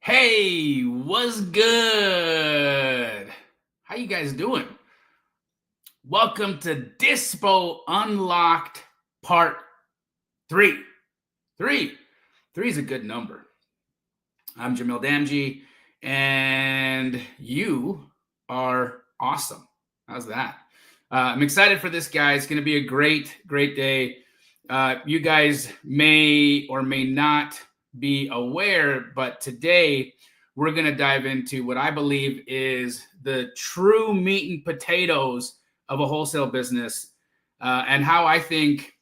Hey, what's good? How you guys doing? Welcome to Dispo Unlocked Part 3. Three. Three is a good number. I'm Jamil Damji, and you are awesome. How's that? I'm excited for this, guy. It's going to be a great day. You guys may or may not be aware, but today we're going to dive into what I believe is the true meat and potatoes of a wholesale business, and how I think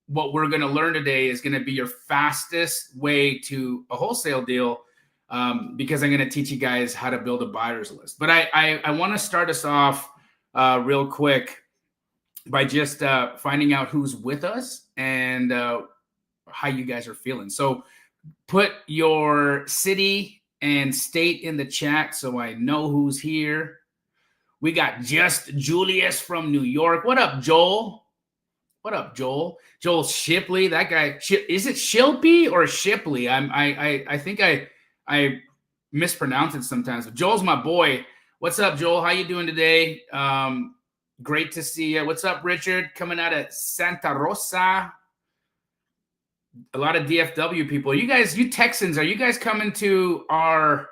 what we're going to learn today is going to be your fastest way to a wholesale deal, because I'm going to teach you guys how to build a buyer's list. But I want to start us off real quick by just finding out who's with us and how you guys are feeling. So put your city and state in the chat so I know who's here. We got Just Julius from New York. What up, Joel? What up, Joel? Joel Shipley, that guy. Is it Shilpy or Shipley? I think I mispronounce it sometimes. But Joel's my boy. What's up, Joel? How you doing today? Great to see you. What's up, Richard? Coming out of Santa Rosa. A lot of DFW people. You guys, you Texans, are you guys coming to our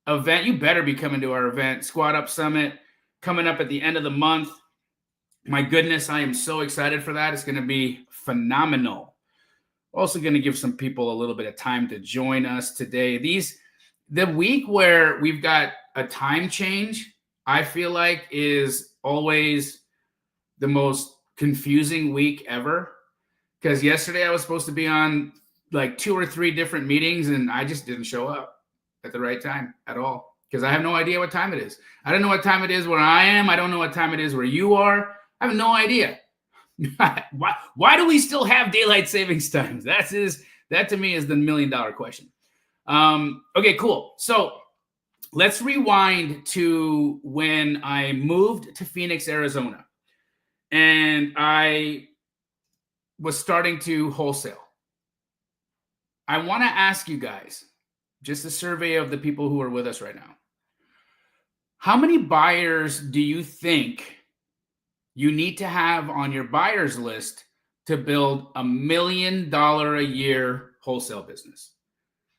event? You better be coming to our event, Squad Up Summit, coming up at the end of the month. My goodness, I am so excited for that. It's going to be phenomenal. Also going to give some people a little bit of time to join us today. The week where we've got a time change, I feel like is always the most confusing week ever. Because yesterday I was supposed to be on like 2 or 3 different meetings and I just didn't show up at the right time at all. Because I have no idea what time it is. I don't know what time it is where I am. I don't know what time it is where you are. I have no idea. Why do we still have daylight savings times? That to me is the $1 million question. Okay, cool. So let's rewind to when I moved to Phoenix, Arizona, and I was starting to wholesale. I want to ask you guys, just a survey of the people who are with us right now. How many buyers do you think you need to have on your buyers list to build $1 million a year wholesale business?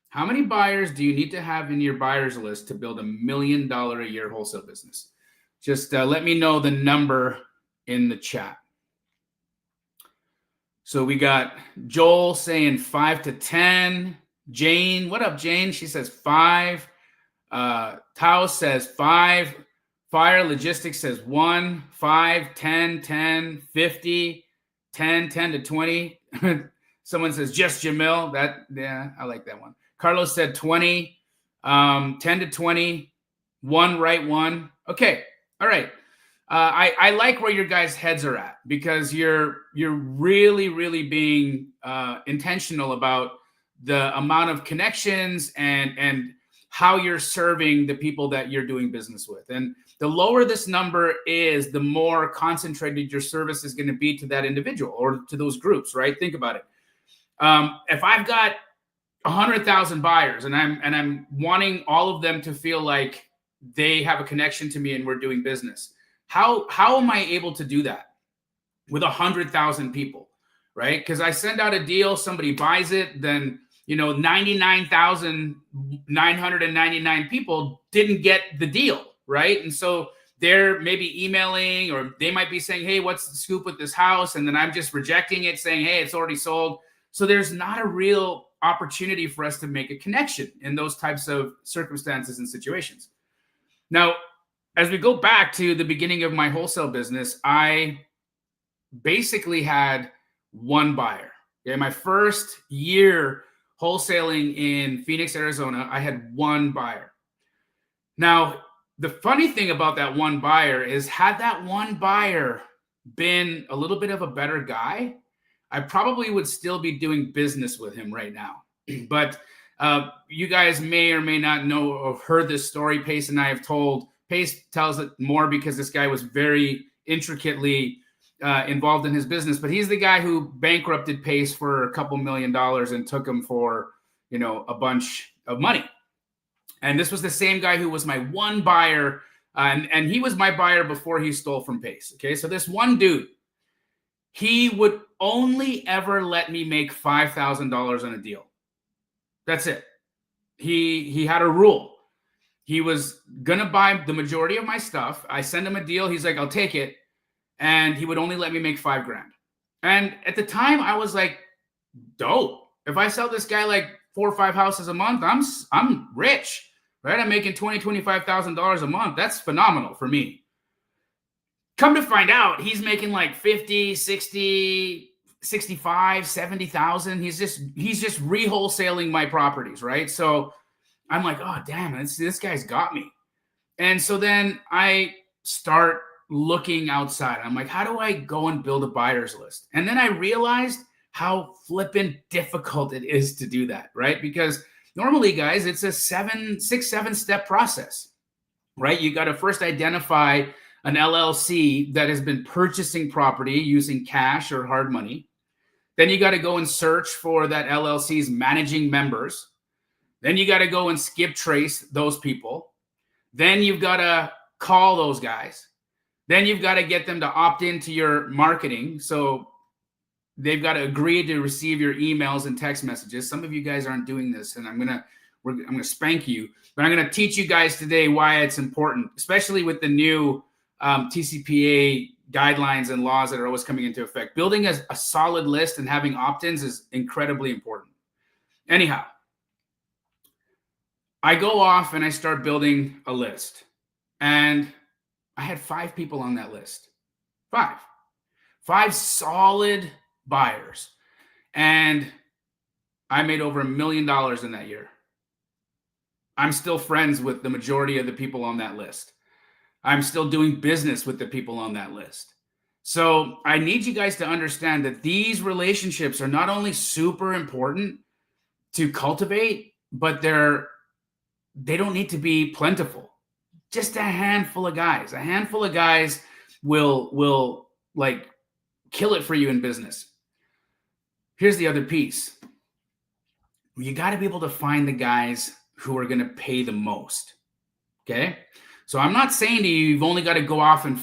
How many buyers do you need to have in your buyers list to build $1 million a year wholesale business? Just let me know the number in the chat. So we got Joel saying 5 to 10. Jane, what up, Jane? She says 5. Tao says 5. Fire Logistics says 1, 5, 10, 10, 50, 10, 10 to 20. Someone says just Jamil. Yeah, I like that one. Carlos said 20, 10 to 20, 1, right 1. Okay, all right. I like where your guys' heads are at because you're really being intentional about the amount of connections and how you're serving the people that you're doing business with. And the lower this number is, the more concentrated your service is going to be to that individual or to those groups, right? Think about it. If I've got 100,000 buyers and I'm wanting all of them to feel like they have a connection to me and we're doing business, how am I able to do that with 100,000 people, right? Because I send out a deal, somebody buys it, then 99,999 people didn't get the deal, right? And so they're maybe emailing, or they might be saying, hey, what's the scoop with this house? And then I'm just rejecting it, saying, hey, it's already sold. So there's not a real opportunity for us to make a connection in those types of circumstances and situations. Now, as we go back to the beginning of my wholesale business, I basically had one buyer. Okay, my first year wholesaling in Phoenix, Arizona, I had one buyer. Now, the funny thing about that one buyer is, had that one buyer been a little bit of a better guy, I probably would still be doing business with him right now. But you guys may or may not know or heard this story Pace and I have told. Pace tells it more because this guy was very intricately involved in his business, but he's the guy who bankrupted Pace for a couple $1 million and took him for, a bunch of money. And this was the same guy who was my one buyer. And he was my buyer before he stole from Pace. Okay. So this one dude, he would only ever let me make $5,000 on a deal. That's it. He had a rule. He was going to buy the majority of my stuff. I send him a deal. He's like, I'll take it. And he would only let me make $5,000. And at the time I was like, dope. If I sell this guy like 4 or 5 houses a month, I'm rich, right? I'm making $20,000, $25,000 a month. That's phenomenal for me. Come to find out, he's making like 50, 60, 65, 70,000. He's just re-wholesaling my properties, right? So I'm like, oh, damn, this guy's got me. And so then I start looking outside. I'm like, how do I go and build a buyer's list? And then I realized how flippin' difficult it is to do that, right? Because normally, guys, it's a 7 step process, right? You got to first identify an LLC that has been purchasing property using cash or hard money. Then you got to go and search for that LLC's managing members. Then you got to go and skip trace those people. Then you've got to call those guys. Then you've got to get them to opt into your marketing. So they've got to agree to receive your emails and text messages. Some of you guys aren't doing this, and I'm gonna spank you. But I'm gonna teach you guys today why it's important, especially with the new TCPA guidelines and laws that are always coming into effect. Building a solid list and having opt-ins is incredibly important. Anyhow, I go off and I start building a list, and I had 5 people on that list. 5 solid buyers. And I made over $1 million in that year. I'm still friends with the majority of the people on that list. I'm still doing business with the people on that list. So I need you guys to understand that these relationships are not only super important to cultivate, but they don't need to be plentiful. Just a handful of guys. A handful of guys will like kill it for you in business. Here's the other piece. You got to be able to find the guys who are going to pay the most. Okay? So I'm not saying to you, you've only got to go off and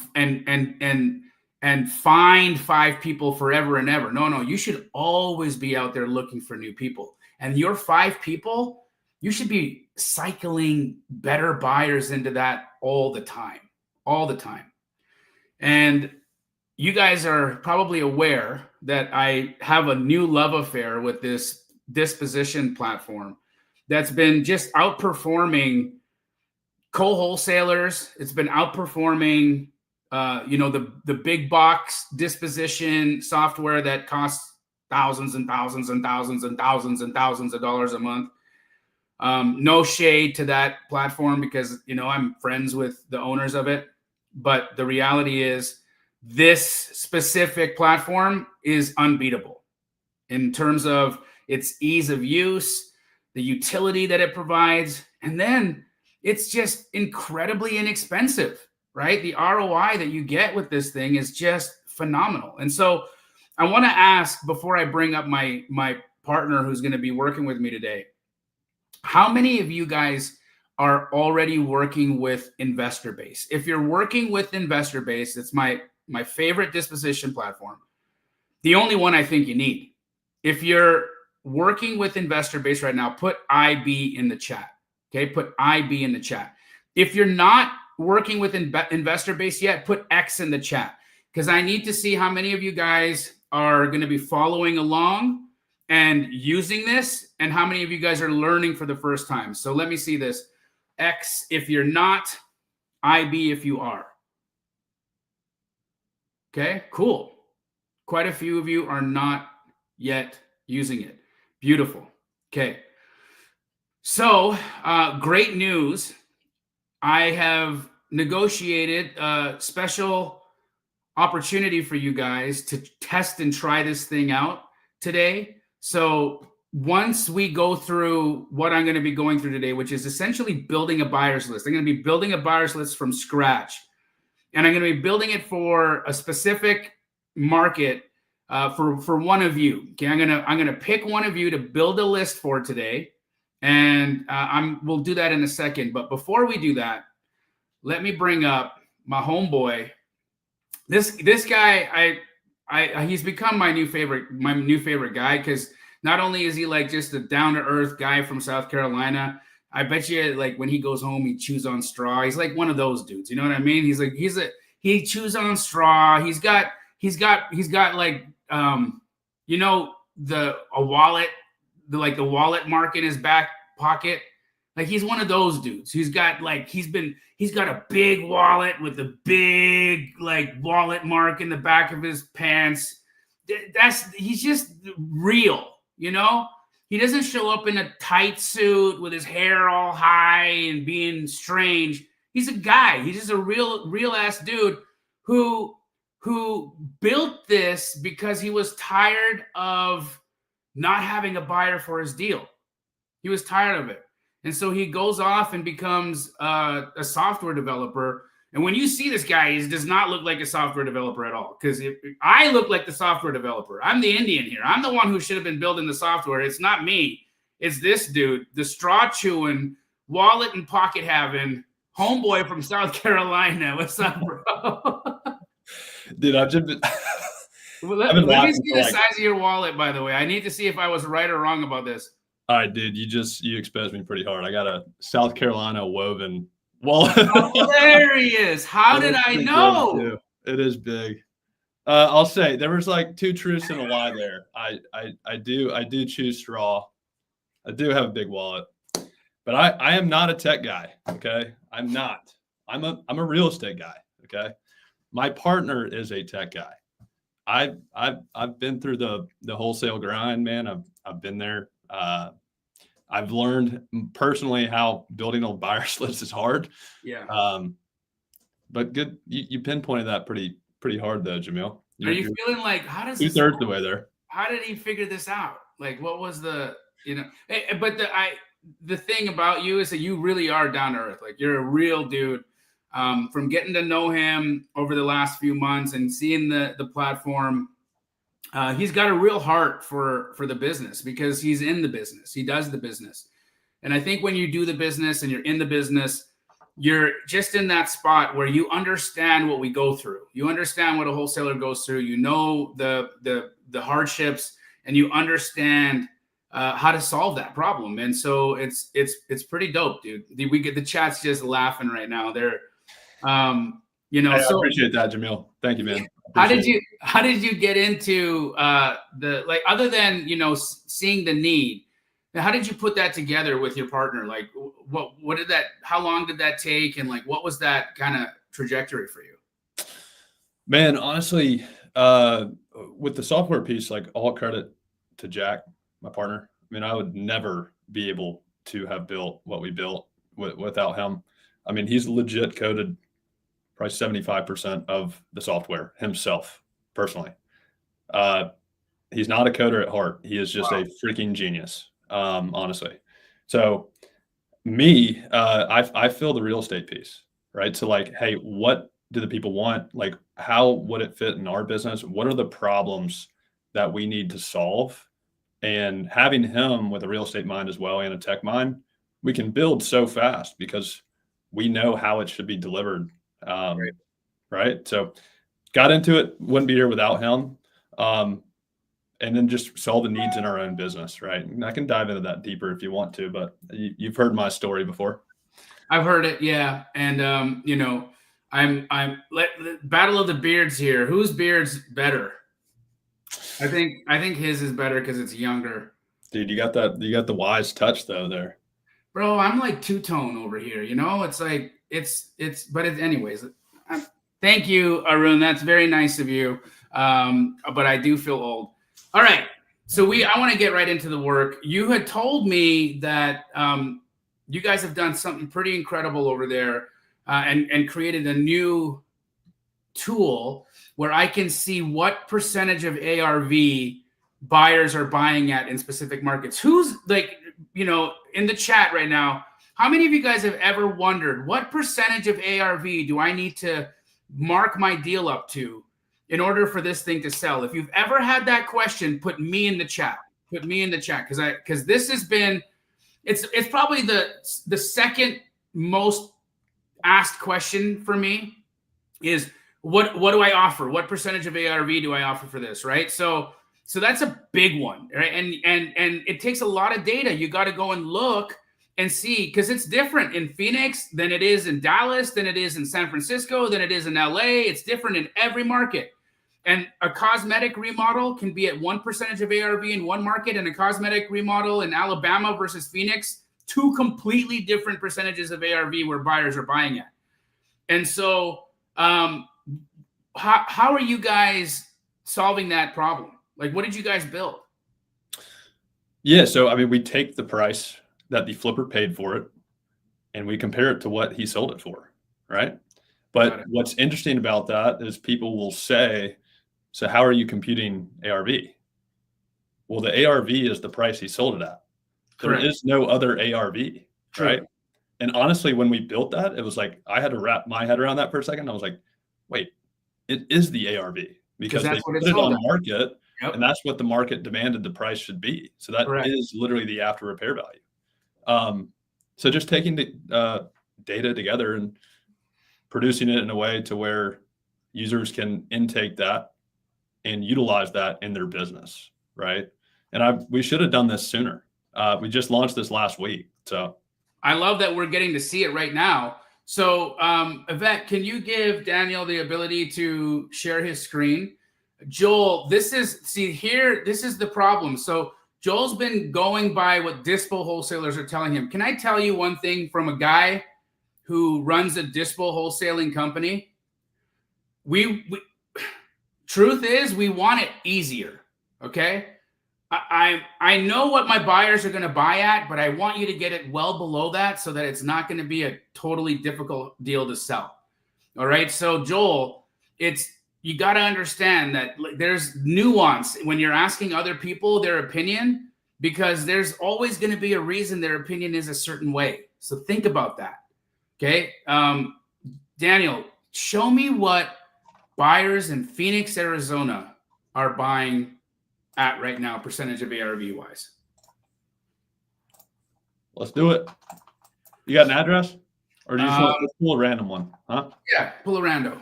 find 5 people forever and ever. No, you should always be out there looking for new people. And your 5 people, you should be cycling better buyers into that all the time. And you guys are probably aware that I have a new love affair with this disposition platform that's been just outperforming co-wholesalers. It's been outperforming, the big box disposition software that costs thousands and thousands and thousands and thousands and thousands of dollars a month. No shade to that platform because, I'm friends with the owners of it. But the reality is this specific platform is unbeatable in terms of its ease of use, the utility that it provides, and then it's just incredibly inexpensive, right? The ROI that you get with this thing is just phenomenal. And so I want to ask, before I bring up my partner who's going to be working with me today, how many of you guys are already working with Investor Base? If you're working with Investor Base, it's my favorite disposition platform. The only one I think you need. If you're working with Investor Base right now, put IB in the chat. Okay, put IB in the chat. If you're not working with Investor Base yet, put X in the chat because I need to see how many of you guys are going to be following along and using this and how many of you guys are learning for the first time. So let me see this. X if you're not, IB if you are. Okay, cool. Quite a few of you are not yet using it. Beautiful. Okay. So great news. I have negotiated a special opportunity for you guys to test and try this thing out today. So once we go through what I'm going to be going through today, which is essentially building a buyer's list, I'm going to be building a buyer's list from scratch. And I'm going to be building it for a specific market for one of you. Okay, I'm going to pick one of you to build a list for today. And we'll do that in a second. But before we do that, let me bring up my homeboy. This guy, he's become my new favorite guy, because not only is he like just a down to earth guy from South Carolina, I bet you like when he goes home he chews on straw. He's like one of those dudes, you know what I mean? He chews on straw. He's got like a wallet, the wallet mark in his back pocket. Like he's one of those dudes. He's got a big wallet with a big like wallet mark in the back of his pants. He's just real, you know? He doesn't show up in a tight suit with his hair all high and being strange. He's a guy. He's just a real ass dude who built this because he was tired of not having a buyer for his deal. He was tired of it. And so he goes off and becomes a software developer. And when you see this guy, he does not look like a software developer at all. Because I look like the software developer. I'm the Indian here. I'm the one who should have been building the software. It's not me. It's this dude, the straw chewing, wallet and pocket having homeboy from South Carolina. What's up, bro? Dude, I've just been... let me see the size of your wallet, by the way. I need to see if I was right or wrong about this. All right, dude, you exposed me pretty hard. I got a South Carolina woven wallet. Hilarious. How did I know? It is big. I'll say there was like two truths and a lie there. I do choose straw. I do have a big wallet, but I am not a tech guy. Okay. I'm not. I'm a real estate guy. Okay. My partner is a tech guy. I've been through the wholesale grind, man. I've been there. I've learned personally how building old buyer slips is hard. Yeah. But good. You pinpointed that pretty hard though, Jamil. Are you feeling like, how does 2/3 the way there? How did he figure this out? Like, what was the, but the thing about you is that you really are down to earth. Like you're a real dude. From getting to know him over the last few months and seeing the platform, he's got a real heart for the business because he's in the business. He does the business. And I think when you do the business and you're in the business, you're just in that spot where you understand what we go through. You understand what a wholesaler goes through. You know the hardships, and you understand how to solve that problem. And so it's pretty dope, dude. We get the chat's just laughing right now. They're I appreciate that, Jamil. Thank you, man. How did you get into other than seeing the need? How did you put that together with your partner? Like how long did that take, and like what was that kind of trajectory for you? Man, honestly, with the software piece, like all credit to Jack, my partner. I mean, I would never be able to have built what we built without him. I mean, he's legit coded probably 75% of the software himself personally. He's not a coder at heart. He is just a freaking genius, honestly. So me, I feel the real estate piece, right? So like, hey, what do the people want? Like, how would it fit in our business? What are the problems that we need to solve? And having him with a real estate mind as well and a tech mind, we can build so fast because we know how it should be delivered. Right. So got into it, wouldn't be here without him. And then just solve the needs in our own business. Right. And I can dive into that deeper if you want to, but you've heard my story before. I've heard it. Yeah. And, battle of the beards here. Whose beard's better? I think his is better because it's younger. Dude, you got the wise touch though there. Bro, I'm like two-tone over here, It's like anyways. Thank you, Arun. That's very nice of you. But I do feel old. All right. So I want to get right into the work. You had told me that you guys have done something pretty incredible over there and created a new tool where I can see what percentage of ARV buyers are buying at in specific markets. Who's like, in the chat right now, how many of you guys have ever wondered what percentage of ARV do I need to mark my deal up to in order for this thing to sell? If you've ever had that question, put me in the chat. Put me in the chat because this has been it's probably the second most asked question for me is what do I offer? What percentage of ARV do I offer for this? Right. So that's a big one, right? And it takes a lot of data. You got to go and look and see, because it's different in Phoenix than it is in Dallas, than it is in San Francisco, than it is in LA. It's different in every market. And a cosmetic remodel can be at 1% of ARV in one market, and a cosmetic remodel in Alabama versus Phoenix, two completely different percentages of ARV where buyers are buying at. And so how are you guys solving that problem? Like, what did you guys build? Yeah. So, I mean, we take the price that the flipper paid for it and we compare it to what he sold it for, right? But what's interesting about that is people will say, so how are you computing ARV? Well, the ARV is the price he sold it at. Correct. There is no other ARV, True. Right? And honestly, when we built that, it was like, I had to wrap my head around that for a second. I was like, wait, it is the ARV because they put it on market. Yep. And that's what the market demanded the price should be. So that Correct. Is literally the after repair value. So just taking the data together and producing it in a way to where users can intake that and utilize that in their business, right? And we should have done this sooner. We just launched this last week. So I love that we're getting to see it right now. So Yvette, can you give Daniel the ability to share his screen? Joel, this is the problem. So Joel's been going by what Dispo wholesalers are telling him. Can I tell you one thing from a guy who runs a Dispo wholesaling company? We truth is, we want it easier. Okay. I know what my buyers are going to buy at, but I want you to get it well below that so that it's not going to be a totally difficult deal to sell. All right. So Joel, you got to understand that there's nuance when you're asking other people their opinion, because there's always going to be a reason their opinion is a certain way. So think about that. Okay. Daniel, show me what buyers in Phoenix, Arizona are buying at right now, percentage of ARV wise. Let's do it. You got an address, or do you just want to pull a random one? Huh? Yeah, pull a rando.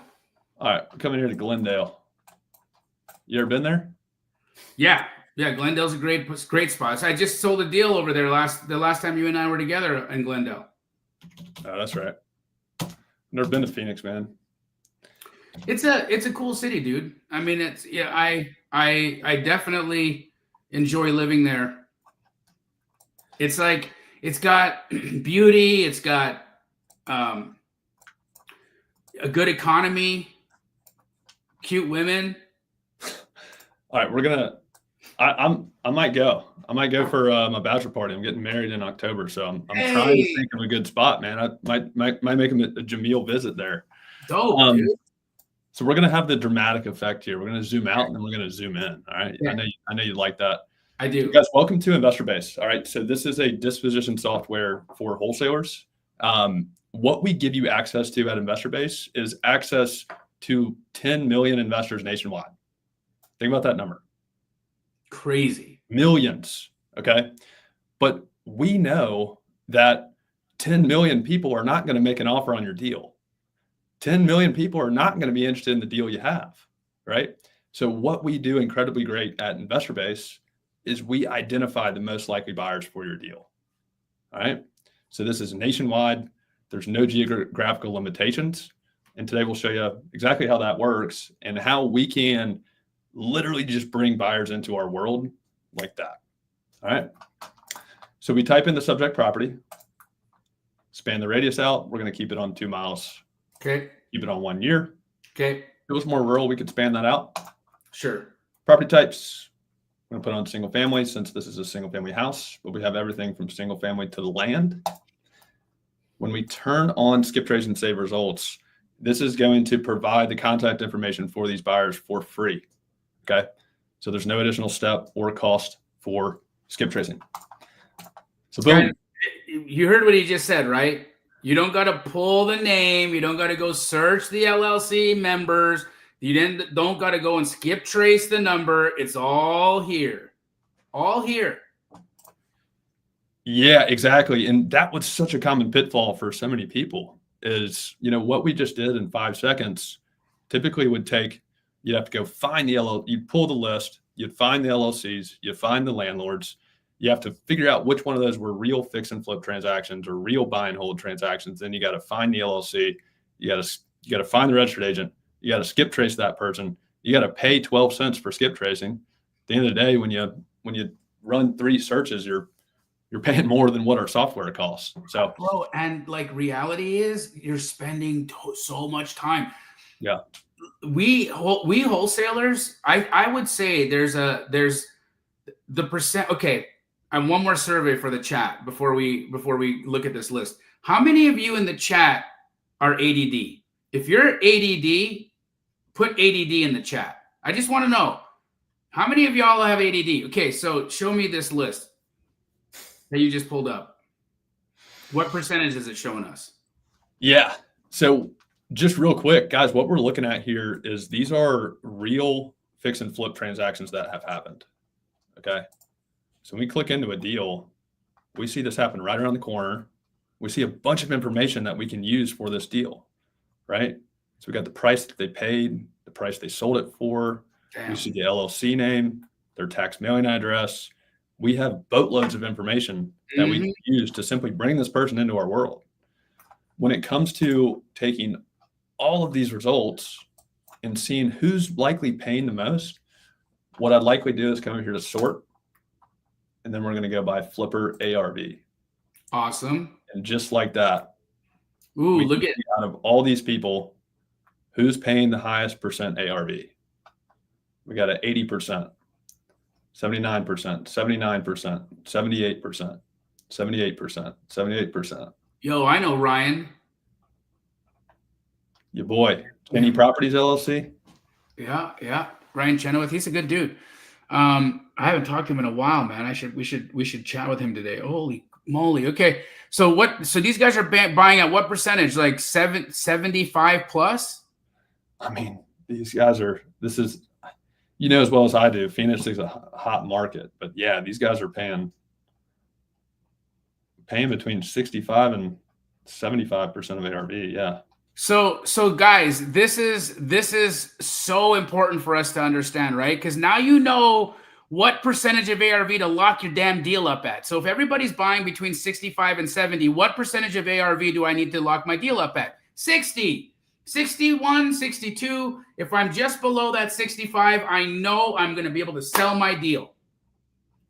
All right, we're coming here to Glendale. You ever been there? Yeah, Glendale's a great spot. So I just sold a deal over there the last time you and I were together in Glendale. Oh, that's right. Never been to Phoenix, man. It's a cool city, dude. I mean, I definitely enjoy living there. It's like, it's got beauty. It's got a good economy, cute women. All right, I might go for my bachelor party. I'm getting married in October, so I'm trying to think of a good spot, man. I might make a Jameel visit there. Dope, dude. So we're going to have the dramatic effect here. We're going to zoom out and then we're going to zoom in. All right. Yeah. I know you like that. I do. So guys, welcome to Investor Base. All right. So this is a disposition software for wholesalers. What we give you access to at Investor Base is access to 10 million investors nationwide. Think about that number. Crazy. Millions. Okay. But we know that 10 million people are not going to make an offer on your deal. 10 million people are not going to be interested in the deal you have, right? So what we do incredibly great at Investor Base is we identify the most likely buyers for your deal, all right? So this is nationwide. There's no geographical limitations. And today we'll show you exactly how that works and how we can literally just bring buyers into our world like that, all right? So we type in the subject property, span the radius out. We're going to keep it on 2 miles. Okay. Keep it on 1 year. Okay. If it was more rural, we could span that out. Sure. Property types, I'm going to put on single family since this is a single family house, but we have everything from single family to the land. When we turn on skip trace and save results, this is going to provide the contact information for these buyers for free. Okay. So there's no additional step or cost for skip tracing. So boom. You heard what he just said, right? You don't got to pull the name. You don't got to go search the LLC members. You don't got to go and skip trace the number. It's all here. All here. Yeah, exactly. And that was such a common pitfall for so many people is, what we just did in 5 seconds typically would take, you'd have to go find the you'd pull the list, you'd find the LLCs, you'd find the landlords. You have to figure out which one of those were real fix and flip transactions or real buy and hold transactions. Then you got to find the LLC. You got to find the registered agent. You got to skip trace that person. You got to pay 12 cents for skip tracing. At the end of the day, when you run 3 searches, you're paying more than what our software costs. So, bro, and like reality is you're spending so much time. Yeah. We wholesalers, I would say there's the percent. Okay. And one more survey for the chat before we look at this list. How many of you in the chat are ADD? If you're ADD, put ADD in the chat. I just want to know how many of y'all have ADD. Okay. So show me this list that you just pulled up. What percentage is it showing us? Yeah. So just real quick, guys, what we're looking at here is these are real fix and flip transactions that have happened. Okay. So when we click into a deal, we see this happen right around the corner. We see a bunch of information that we can use for this deal, right? So we got the price that they paid, the price they sold it for. Damn. We see the LLC name, their tax mailing address. We have boatloads of information that we can use to simply bring this person into our world. When it comes to taking all of these results and seeing who's likely paying the most, what I'd likely do is come over here to sort, and then we're going to go by flipper ARV. Awesome. And just like that, ooh, look at out of all these people, who's paying the highest percent ARV. We got an 80%, 79%, 79%, 78%, 78%, 78%. Yo, I know Ryan. Your boy, Kenny Properties LLC. Yeah. Ryan Chenoweth. He's a good dude. I haven't talked to him in a while, man. We should chat with him today. Holy moly. Okay. So these guys are buying at what percentage? Like 75 plus? I mean, these guys this is, as well as I do, Phoenix is a hot market, but yeah, these guys are paying between 65 and 75% of ARV. Yeah. So guys, this is so important for us to understand, right? Because now you know what percentage of ARV to lock your damn deal up at. So if everybody's buying between 65 and 70, what percentage of ARV do I need to lock my deal up at? 60, 61, 62. If I'm just below that 65, I know I'm going to be able to sell my deal,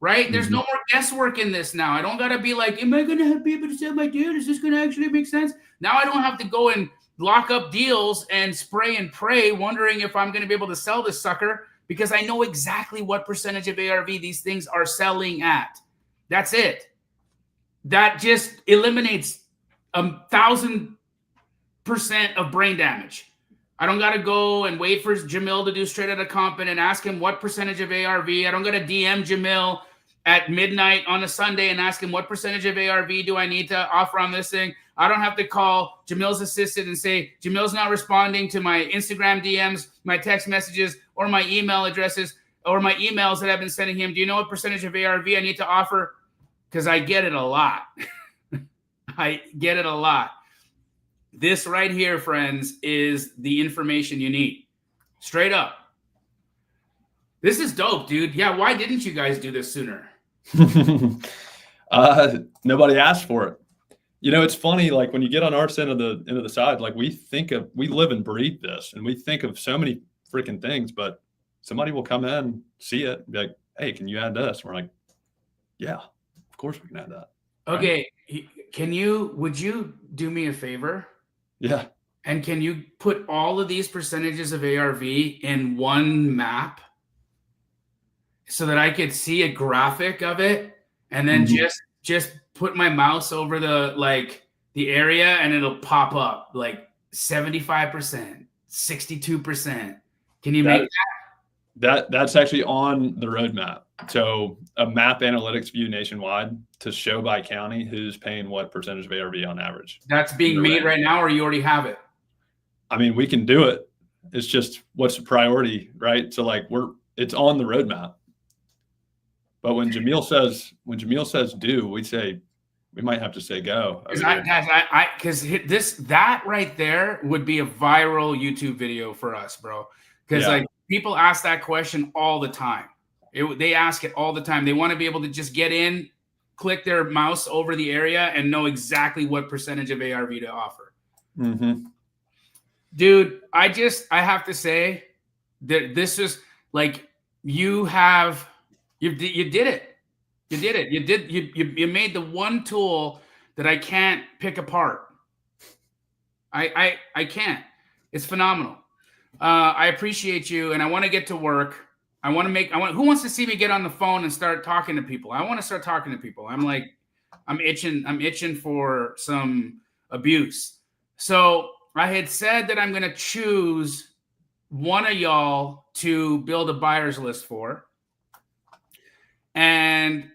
right? There's no more guesswork in this now. I don't got to be like, am I going to be able to sell my deal? Is this going to actually make sense? Now I don't have to go and lock up deals and spray and pray, wondering if I'm going to be able to sell this sucker, because I know exactly what percentage of ARV these things are selling at. That's it. That just eliminates 1,000% of brain damage. I don't got to go and wait for Jamil to do straight out of Compton and ask him what percentage of ARV. I don't got to DM Jamil at midnight on a Sunday and ask him what percentage of ARV do I need to offer on this thing. I don't have to call Jamil's assistant and say, Jamil's not responding to my Instagram DMs, my text messages, or my email addresses, or my emails that I've been sending him. Do you know what percentage of ARV I need to offer? Because I get it a lot. I get it a lot. This right here, friends, is the information you need. Straight up. This is dope, dude. Yeah, why didn't you guys do this sooner? Nobody asked for it. It's funny, like when you get on our end of the side, like we live and breathe this, and we think of so many freaking things, but somebody will come in, see it, and be like, hey, can you add this? And we're like, yeah, of course we can add that. Okay. Right? Would you do me a favor? Yeah. And can you put all of these percentages of ARV in one map so that I could see a graphic of it, and then just put my mouse over the area and it'll pop up like 75%, 62%. Can you make that? That's actually on the roadmap. So a map analytics view nationwide to show by county who's paying what percentage of ARV on average. That's being made right now, or you already have it? I mean, we can do it. It's just what's the priority, right? So like it's on the roadmap. But when Jamil says do, we might have to say go. Because that right there would be a viral YouTube video for us, bro. Because like people ask that question all the time. They ask it all the time. They want to be able to just get in, click their mouse over the area, and know exactly what percentage of ARV to offer. Mm-hmm. Dude, I have to say that this is like you did it. You did it. You made the one tool that I can't pick apart. I can't. It's phenomenal. I appreciate you, and I want to get to work. Who wants to see me get on the phone and start talking to people? I want to start talking to people. I'm itching for some abuse. So I had said that I'm going to choose one of y'all to build a buyer's list for. And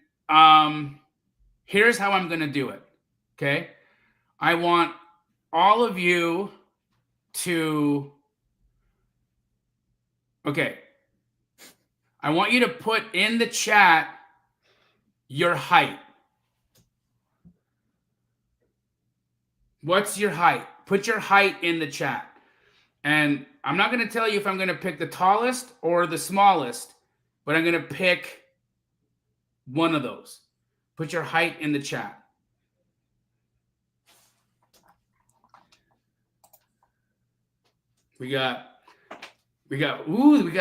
here's how I'm going to do it. Okay. I want all of you to, I want you to put in the chat your height. What's your height? Put your height in the chat. And I'm not going to tell you if I'm going to pick the tallest or the smallest, but I'm going to pick one of those. Put your height in the chat. We got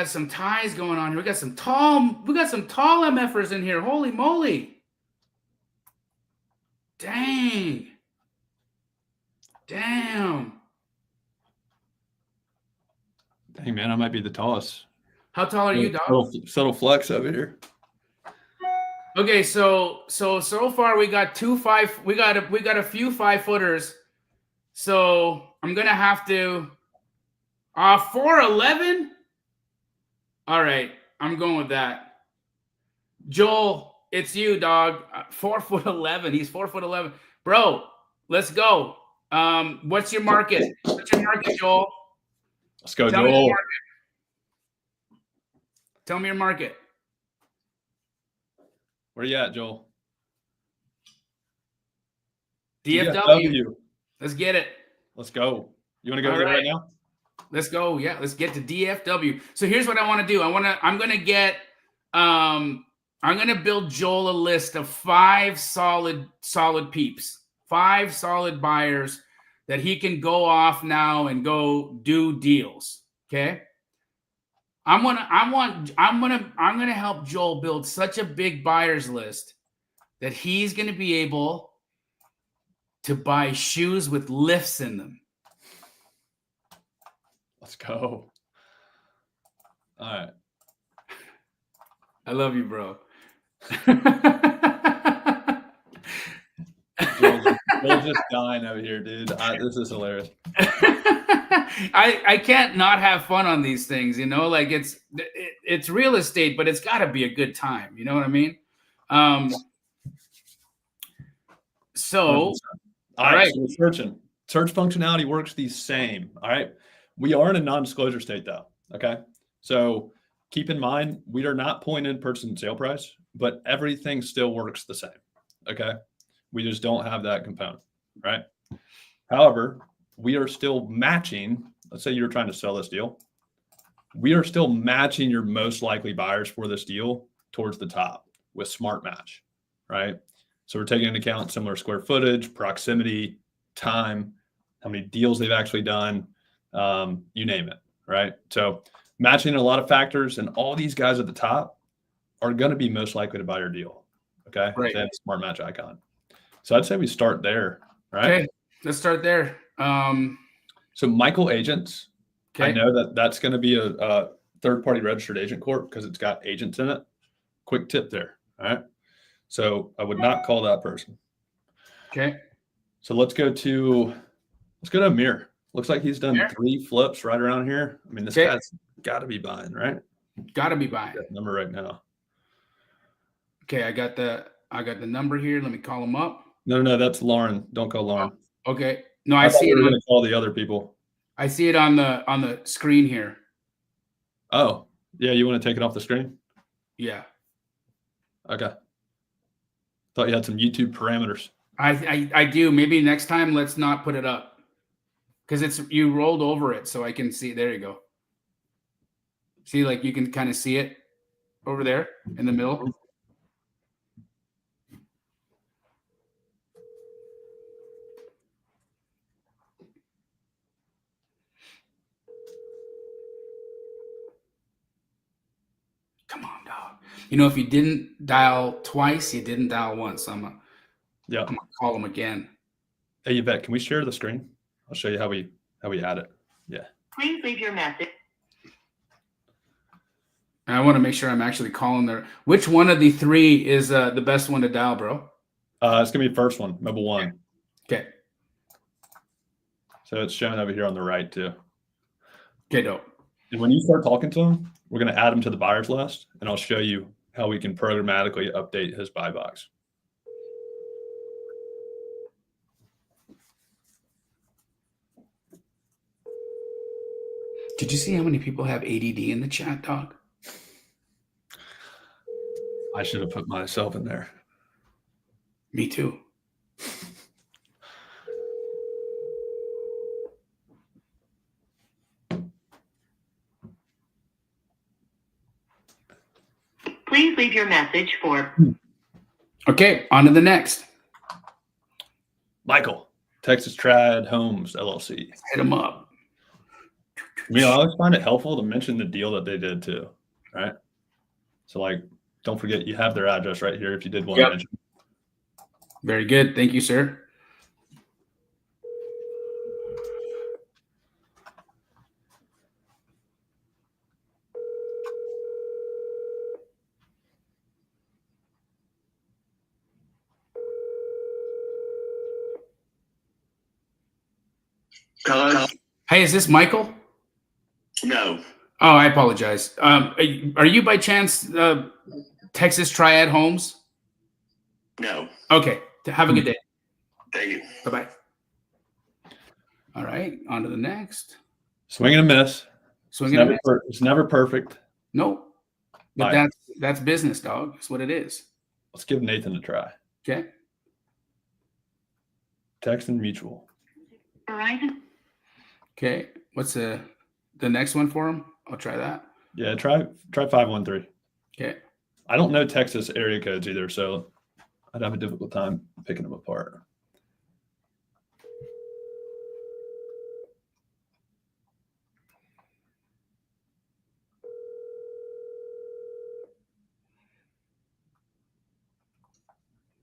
some ties going on here. We got some tall MFers in here. Holy moly. Dang. Damn. Dang, man, I might be the tallest. How tall are you, dog? Subtle flex over here. Okay, so far we got we got a few 5-footers. So I'm gonna have to 4'11". All right, I'm going with that. Joel, it's you, dog. 4'11". He's 4'11". Bro, let's go. What's your market? What's your market, Joel? Let's go, Joel. Tell me your market. Where you at, Joel? DFW. Let's get it. Let's go. You want to go there right now? Let's go. Yeah, let's get to DFW. So here's what I want to do. I'm going to build Joel a list of 5 solid peeps, 5 solid buyers that he can go off now and go do deals. Okay. I'm gonna help Joel build such a big buyers list that he's gonna be able to buy shoes with lifts in them. Let's go. All right. I love you, bro. Joel's just dying over here, dude. This is hilarious. I can't not have fun on these things, you know, like it's real estate, but it's got to be a good time. You know what I mean? So, all right. So search functionality works the same. All right. We are in a non-disclosure state though. Okay. So keep in mind, we are not pulling in purchase and sale price, but everything still works the same. Okay. We just don't have that component. Right. However, we are still matching. Let's say you're trying to sell this deal. We are still matching your most likely buyers for this deal towards the top with smart match, right? So we're taking into account similar square footage, proximity, time, how many deals they've actually done, you name it, right? So matching a lot of factors, and all these guys at the top are going to be most likely to buy your deal, okay? Right. They have a smart match icon. So I'd say we start there, right? Okay, let's start there. So Michael Agents, I know that's going to be a third-party registered agent corp because it's got agents in it. Quick tip there, all right? So I would not call that person. Okay. So let's go to Amir. Looks like he's done 3 flips right around here. I mean, this guy's got to be buying, right? Got to be buying. That number right now. Okay, I got the number here. Let me call him up. No, that's Lauren. Don't call Lauren. Oh, okay. No, I see it. We're going to call the other people. I see it on the screen here. Oh, yeah. You want to take it off the screen? Yeah. Okay. Thought you had some YouTube parameters. I do. Maybe next time let's not put it up because you rolled over it so I can see. There you go. See, like you can kind of see it over there in the middle. Come on, dog. You know, if you didn't dial twice, you didn't dial once. I'm gonna call them again. Hey, Yvette, can we share the screen? I'll show you how we add it. Yeah. Please leave your message. I want to make sure I'm actually calling there. Which one of the three is the best one to dial, bro? It's gonna be the first one, mobile one. Okay. So it's showing over here on the right too. Okay, dope. And when you start talking to him, we're gonna add him to the buyers list, and I'll show you how we can programmatically update his buy box. Did you see how many people have ADD in the chat, dog? I should have put myself in there. Me too. Please leave your message for. Okay, on to the next. Michael, Texas Trad Homes LLC. Hit them up. I always find it helpful to mention the deal that they did too, right? So, like, don't forget you have their address right here if you did want to mention. Very good. Thank you, sir. Hello? Hey, is this Michael? No. Oh, I apologize. Are you by chance Texas Triad Homes? No. Okay. Have a good day. Thank you. Bye-bye. All right. On to the next. Swing and a miss. Swing and a miss. It's never perfect. Nope. But Right. that's business, dog. That's what it is. Let's give Nathan a try. Okay. Text and mutual. Verizon. Okay. What's the next one for him? I'll try that. Yeah, try 513. Okay. I don't know Texas area codes either, so I'd have a difficult time picking them apart.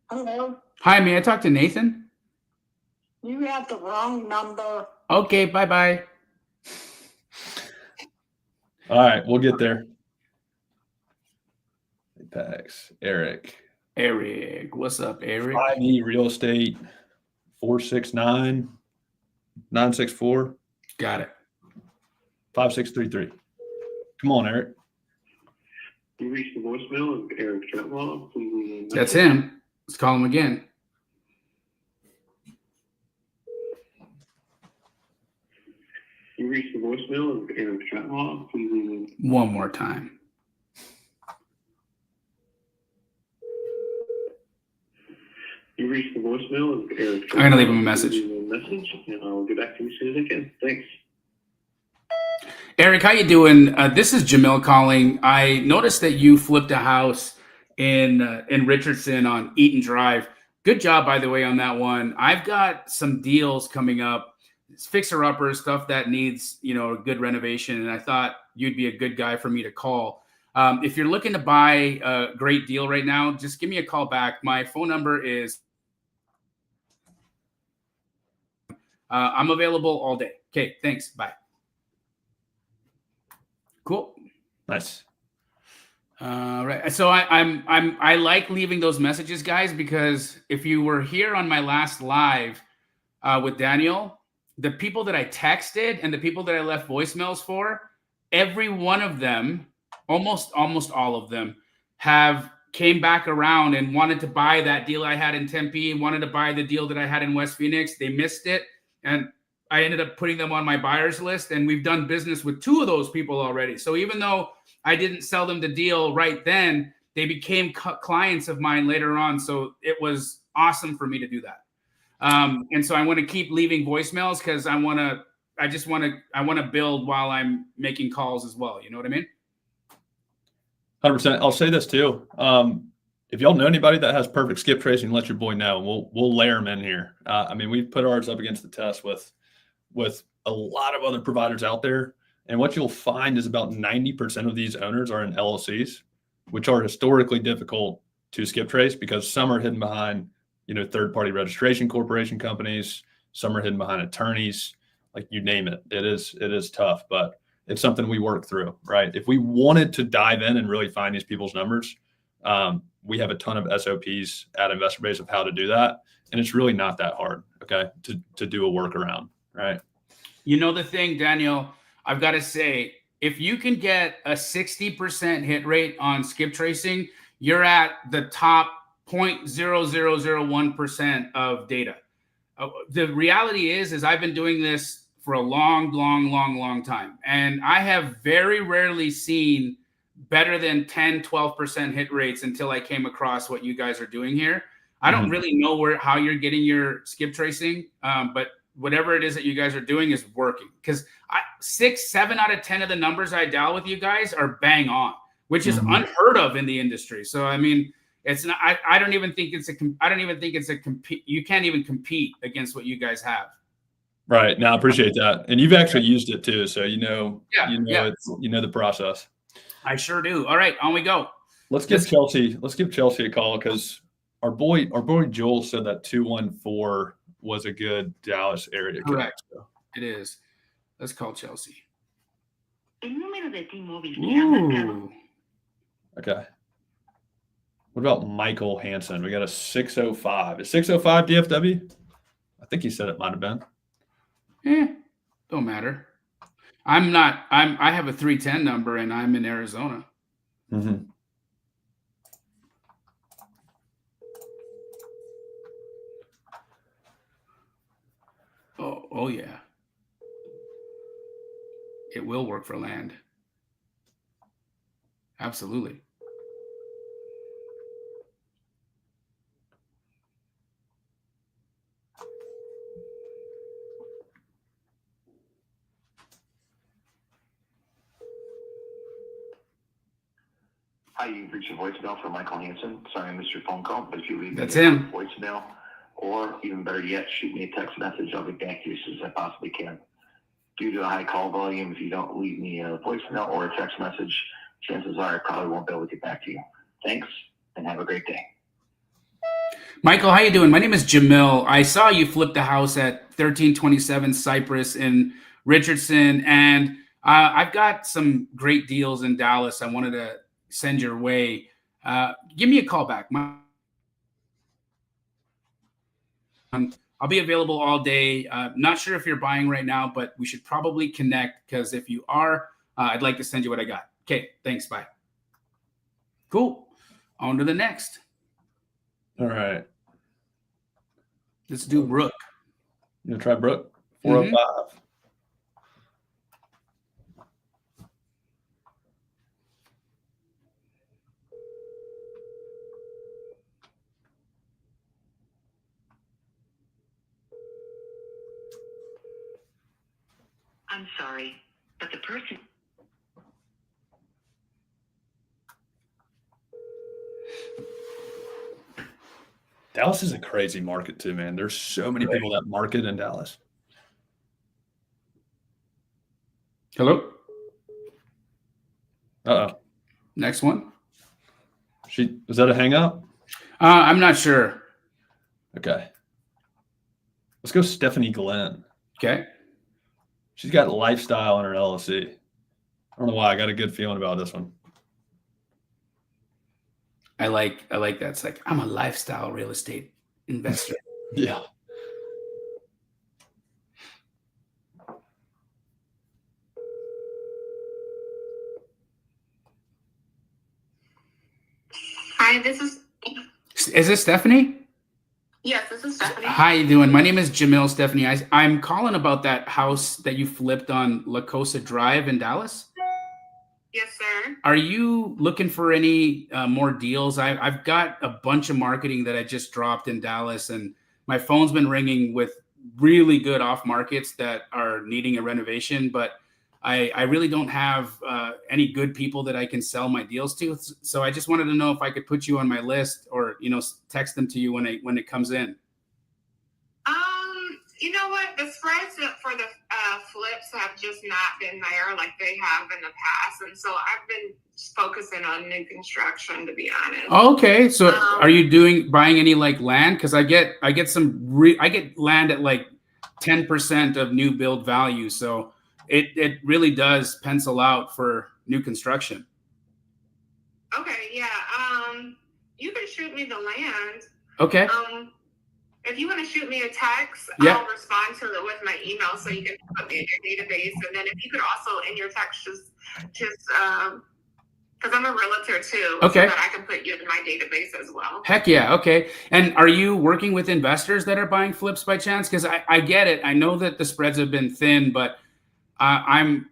Hello. Hi, may I talk to Nathan? You have the wrong number. Okay, bye-bye. All right, we'll get there. Apex, Eric. Eric. What's up, Eric? 5E Real Estate, 469-964. Got it. 5633. Come on, Eric. You reached the voicemail of Eric Trentwall. Please leave a message. That's him. Let's call him again. You reached the voicemail of Eric Trentwall. Please leave a One more time. You reached the voicemail of Eric Trentwall. I'm gonna leave him a message. Please leave a message, and I'll get back to you as soon as I can. Thanks. Eric, how you doing? This is Jamil calling. I noticed that you flipped a house in Richardson on Eaton Drive. Good job, by the way, on that one. I've got some deals coming up. It's fixer-upper stuff that needs, a good renovation, and I thought you'd be a good guy for me to call. If you're looking to buy a great deal right now, just give me a call back. My phone number is I'm available all day. Okay, thanks. Bye. Cool. Nice. Right. So I like leaving those messages, guys, because if you were here on my last live with Daniel, the people that I texted and the people that I left voicemails for, every one of them, almost all of them, have came back around and wanted to buy that deal I had in Tempe and wanted to buy the deal that I had in West Phoenix. They missed it, and I ended up putting them on my buyers list, and we've done business with 2 of those people already. So even though I didn't sell them the deal right then, they became clients of mine later on. So it was awesome for me to do that. And so I want to keep leaving voicemails because I want to build while I'm making calls as well. You know what I mean? 100%. I'll say this too. If y'all know anybody that has perfect skip tracing, let your boy know. We'll layer them in here. I mean, we've put ours up against the test with a lot of other providers out there. And what you'll find is about 90% of these owners are in LLCs, which are historically difficult to skip trace because some are hidden behind, third-party registration corporation companies. Some are hidden behind attorneys, like you name it. It is tough, but it's something we work through, right? If we wanted to dive in and really find these people's numbers, we have a ton of SOPs at InvestorBase of how to do that. And it's really not that hard, okay, to do a workaround, right? You know the thing, Daniel, I've got to say, if you can get a 60% hit rate on skip tracing, you're at the top 0.0001% of data. The reality is I've been doing this for a long time. And I have very rarely seen better than 10, 12% hit rates until I came across what you guys are doing here. I don't really know how you're getting your skip tracing, but whatever it is that you guys are doing is working. Because 6, 7 out of 10 of the numbers I dial with you guys are bang on, which is unheard of in the industry. So I mean, it's not. I don't even think it's a. You can't even compete against what you guys have. Right. Now I appreciate that, and you've actually used it too, so the process. I sure do. All right, on we go. Let's give Chelsea a call because our boy Joel said that 214 was a good Dallas area code. Correct. It is. Let's call Chelsea. Ooh. Okay. What about Michael Hansen? We got a 605. Is 605 DFW? I think he said it might have been. Don't matter. I have a 310 number and I'm in Arizona. Mm-hmm. Oh yeah. It will work for land. Absolutely. Hi, you've reached a voicemail from Michael Hansen. Sorry I missed your phone call, but if you leave That's me a him. voicemail, or even better yet, shoot me a text message, I'll get back to you as soon as I possibly can. Due to the high call volume, if you don't leave me a voicemail or a text message, chances are I probably won't be able to get back to you. Thanks, and have a great day. Michael, how you doing? My name is Jamil. I saw you flip the house at 1327 Cypress in Richardson, and I've got some great deals in Dallas I wanted to send your way. Give me a call back. I'll be available all day. Not sure if you're buying right now, but we should probably connect because if you are, I'd like to send you what I got. Okay, thanks. Bye. Cool. On to the next. All right. Let's do Brooke. You gonna try Brooke? 405. I'm sorry, but the person. Dallas is a crazy market too, man. There's so many people that market in Dallas. Hello? Uh-oh. Next one. Was that a hang up? I'm not sure. Okay. Let's go Stephanie Glenn. Okay. She's got lifestyle in her LLC. I don't know why. I got a good feeling about this one. I like that. It's like, I'm a lifestyle real estate investor. Yeah. Hi, this is. Is this Stephanie? Yes, this is Stephanie. How you doing? My name is Jamil, Stephanie. I'm calling about that house that you flipped on La Cosa Drive in Dallas. Yes, sir. Are you looking for any more deals? I've got a bunch of marketing that I just dropped in Dallas, and my phone's been ringing with really good off markets that are needing a renovation, but I really don't have any good people that I can sell my deals to. So I just wanted to know if I could put you on my list, or text them to you when it comes in. You know what? The spreads for the flips have just not been there like they have in the past, and so I've been focusing on new construction, to be honest. Okay, so are you buying any like land? Because I get I get land at like 10% of new build value, so it really does pencil out for new construction. Okay, yeah. You can shoot me the land. Okay. If you want to shoot me a text, Yeah. I'll respond to it with my email so you can put me in your database. And then if you could also in your text just because I'm a realtor too, Okay. so that I can put you in my database as well. Heck yeah. Okay. And are you working with investors that are buying flips by chance? Because I get it. I know that the spreads have been thin, but I'm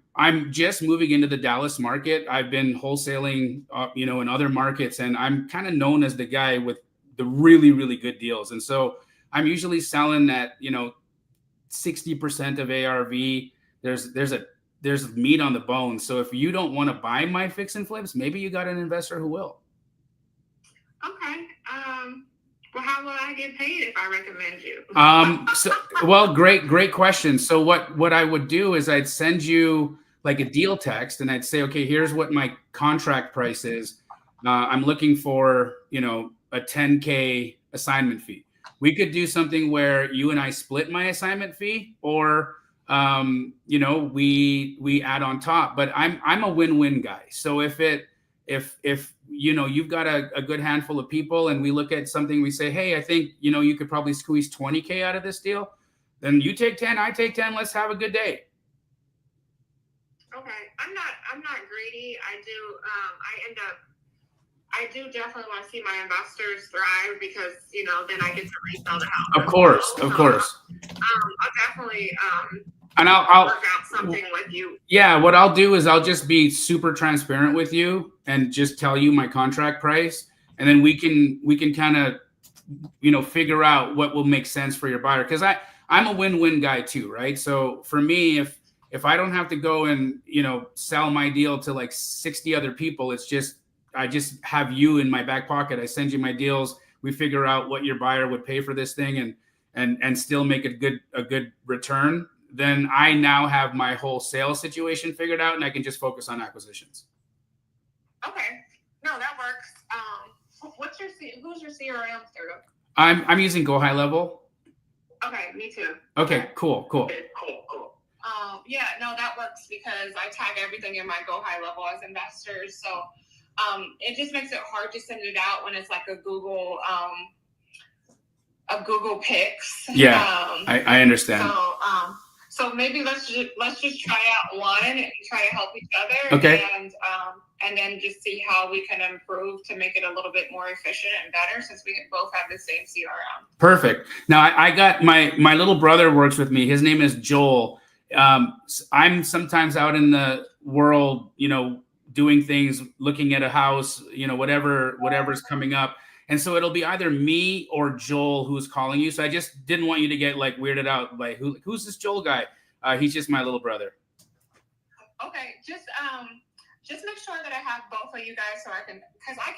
just moving into the Dallas market. I've been wholesaling, in other markets, and I'm kind of known as the guy with the really, really good deals. And so I'm usually selling at 60% of ARV. There's meat on the bone. So if you don't want to buy my fix and flips, maybe you got an investor who will. Okay. Well, how will I get paid if I recommend you? Great question. So what I would do is I'd send you like a deal text, and I'd say, okay, here's what my contract price is. I'm looking for, a 10K assignment fee. We could do something where you and I split my assignment fee, or we add on top. But I'm a win-win guy. So if you've got a good handful of people, and we look at something, we say, hey, I think you could probably squeeze 20K out of this deal. Then you take 10, I take 10. Let's have a good day. Okay, I'm not greedy. I do definitely want to see my investors thrive, because then I get to resell the house. Of course. I'll definitely and I'll work out something with you. Yeah, what I'll do is I'll just be super transparent with you and just tell you my contract price, and then we can kind of figure out what will make sense for your buyer, because I'm a win-win guy too, right? So for me, if I don't have to go and sell my deal to like 60 other people, I just have you in my back pocket. I send you my deals. We figure out what your buyer would pay for this thing, and still make a good return. Then I now have my whole sales situation figured out, and I can just focus on acquisitions. Okay, no, that works. Who's your CRM startup? I'm using Go High Level. Okay, me too. Okay, cool. Okay, cool. Yeah, no, that works, because I tag everything in my Go High Level as investors. So it just makes it hard to send it out when it's like a Google Pics. Yeah, I understand. So maybe let's just try out one and try to help each other. Okay. And then just see how we can improve to make it a little bit more efficient and better, since we both have the same CRM. Perfect. Now I got my little brother works with me. His name is Joel. I'm sometimes out in the world, doing things, looking at a house, whatever's coming up. And so it'll be either me or Joel who's calling you. So I just didn't want you to get like weirded out. Like, who's this Joel guy? He's just my little brother. Okay. Just make sure that I have both of you guys, so I can, because I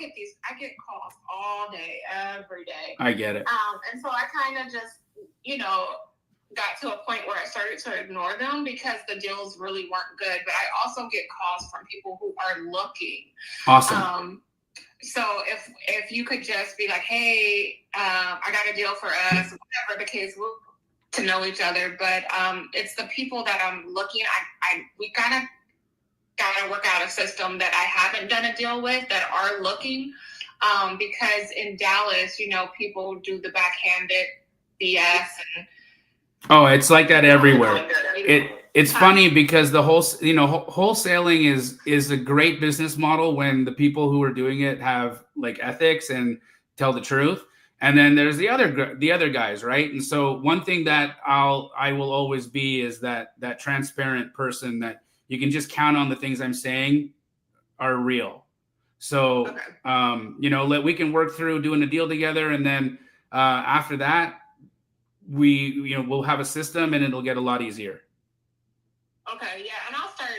get calls all day, every day. I get it. And so I kind of just, got to a point where I started to ignore them because the deals really weren't good. But I also get calls from people who are looking. Awesome. So if you could just be like, hey, I got a deal for us, whatever the case, we'll to know each other. But it's the people that I'm looking. We kind of gotta work out a system that I haven't done a deal with that are looking, because in Dallas, people do the backhanded BS and. Oh, it's like that everywhere. It's funny because the whole, wholesaling is a great business model when the people who are doing it have like ethics and tell the truth. And then there's the other guys, right? And so one thing that I will always be is that transparent person that you can just count on the things I'm saying are real. So, Okay. you know, we can work through doing a deal together, and then after that, we'll have a system, and it'll get a lot easier. Okay, yeah, and I'll start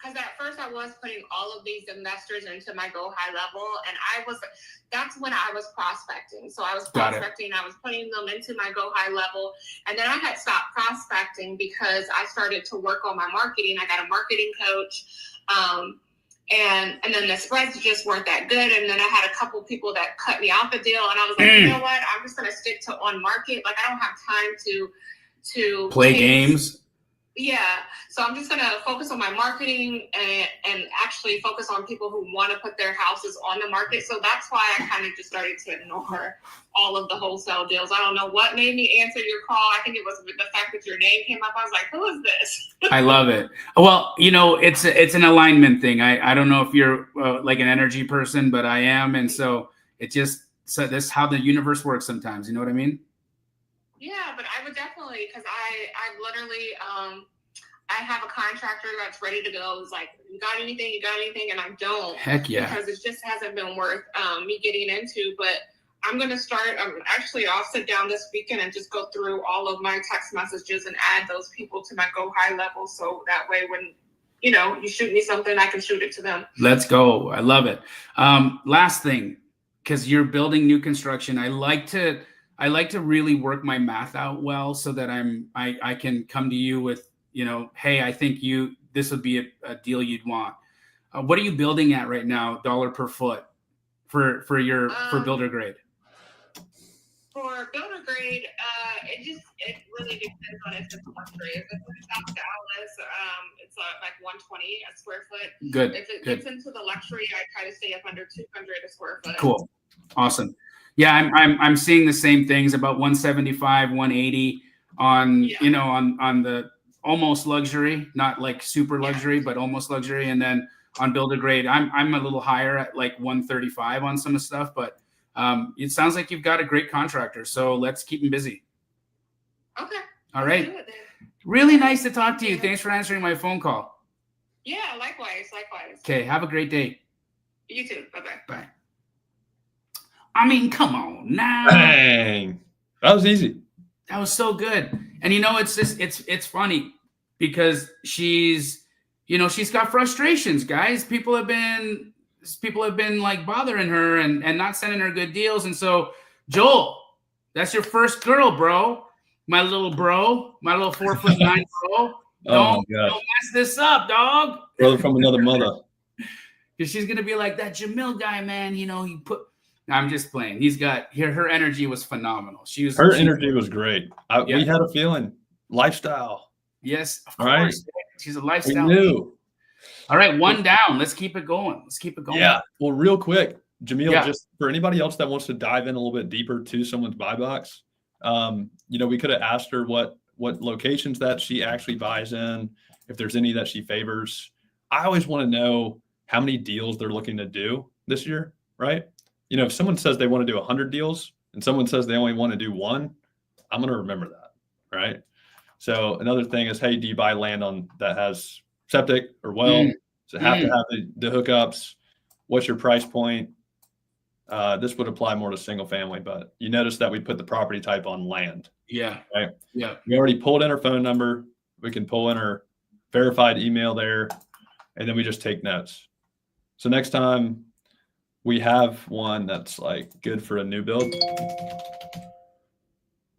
because at first I was putting all of these investors into my Go High level, and that's when I was prospecting. So I was prospecting, I was putting them into my Go High level, and then I had stopped prospecting because I started to work on my marketing. I got a marketing coach, and then the spreads just weren't that good, and then I had a couple people that cut me off the deal, and I was like, you know what, I'm just gonna stick to on market. Like, I don't have time to play games. Yeah, so I'm just gonna focus on my marketing and actually focus on people who want to put their houses on the market. So that's why I kind of just started to ignore all of the wholesale deals. I don't know what made me answer your call. I think it was the fact that your name came up. I was like, who is this? I love it. Well, you know, it's an alignment thing. I don't know if you're like an energy person, but I am, and so this is how the universe works sometimes. You know what I mean? Yeah, but I would definitely, because I literally, I have a contractor that's ready to go. It's like, you got anything? And I don't. Heck yeah. Because it just hasn't been worth me getting into. But I'm going to start, I'll sit down this weekend and just go through all of my text messages and add those people to my Go High level. So that way when, you know, you shoot me something, I can shoot it to them. Let's go. I love it. Last thing, because you're building new construction, I like to really work my math out well so that I can come to you with, you know, hey, I think this would be a deal you'd want. What are you building at right now, dollar per foot for builder grade? For builder grade, it really depends on if it's luxury. If it's in South Dallas, it's like 120 a square foot. Good. If it gets into the luxury, I try to stay up under 200 a square foot. Cool. Awesome. Yeah, I'm seeing the same things, about 175, 180 on, you know, on the almost luxury, not like super luxury, but almost luxury. And then on builder grade, I'm a little higher at like 135 on some of the stuff, but it sounds like you've got a great contractor. So let's keep him busy. Okay. All right. Really nice to talk to you. Thanks for answering my phone call. Yeah, likewise. Okay, have a great day. You too. Bye-bye. Bye. I mean, come on now. Dang. That was easy. That was so good. And you know, it's funny because she's got frustrations, guys. People have been like bothering her and not sending her good deals. And so, Joel, that's your first girl, bro. My little 4'9" bro. Don't mess this up, dog. Brother from another mother. Because she's gonna be like, that Jamil guy, man. You know, I'm just playing. Her energy was phenomenal. Her energy was great. We had a feeling. Lifestyle. Yes, of course. Right. She's a lifestyle. We knew. All right, one down. Let's keep it going. Yeah. Well, real quick, Jamil, just for anybody else that wants to dive in a little bit deeper to someone's buy box, you know, we could have asked her what locations that she actually buys in, if there's any that she favors. I always want to know how many deals they're looking to do this year, right? You know, if someone says they want to do 100 deals and someone says they only want to do one, I'm going to remember that, right? So another thing is, hey, do you buy land that has septic or well? Does it have to have the hookups? What's your price point? This would apply more to single family, but you notice that we put the property type on land. Yeah. Right. Yeah. We already pulled in her phone number. We can pull in her verified email there, and then we just take notes. So next time we have one that's like good for a new build,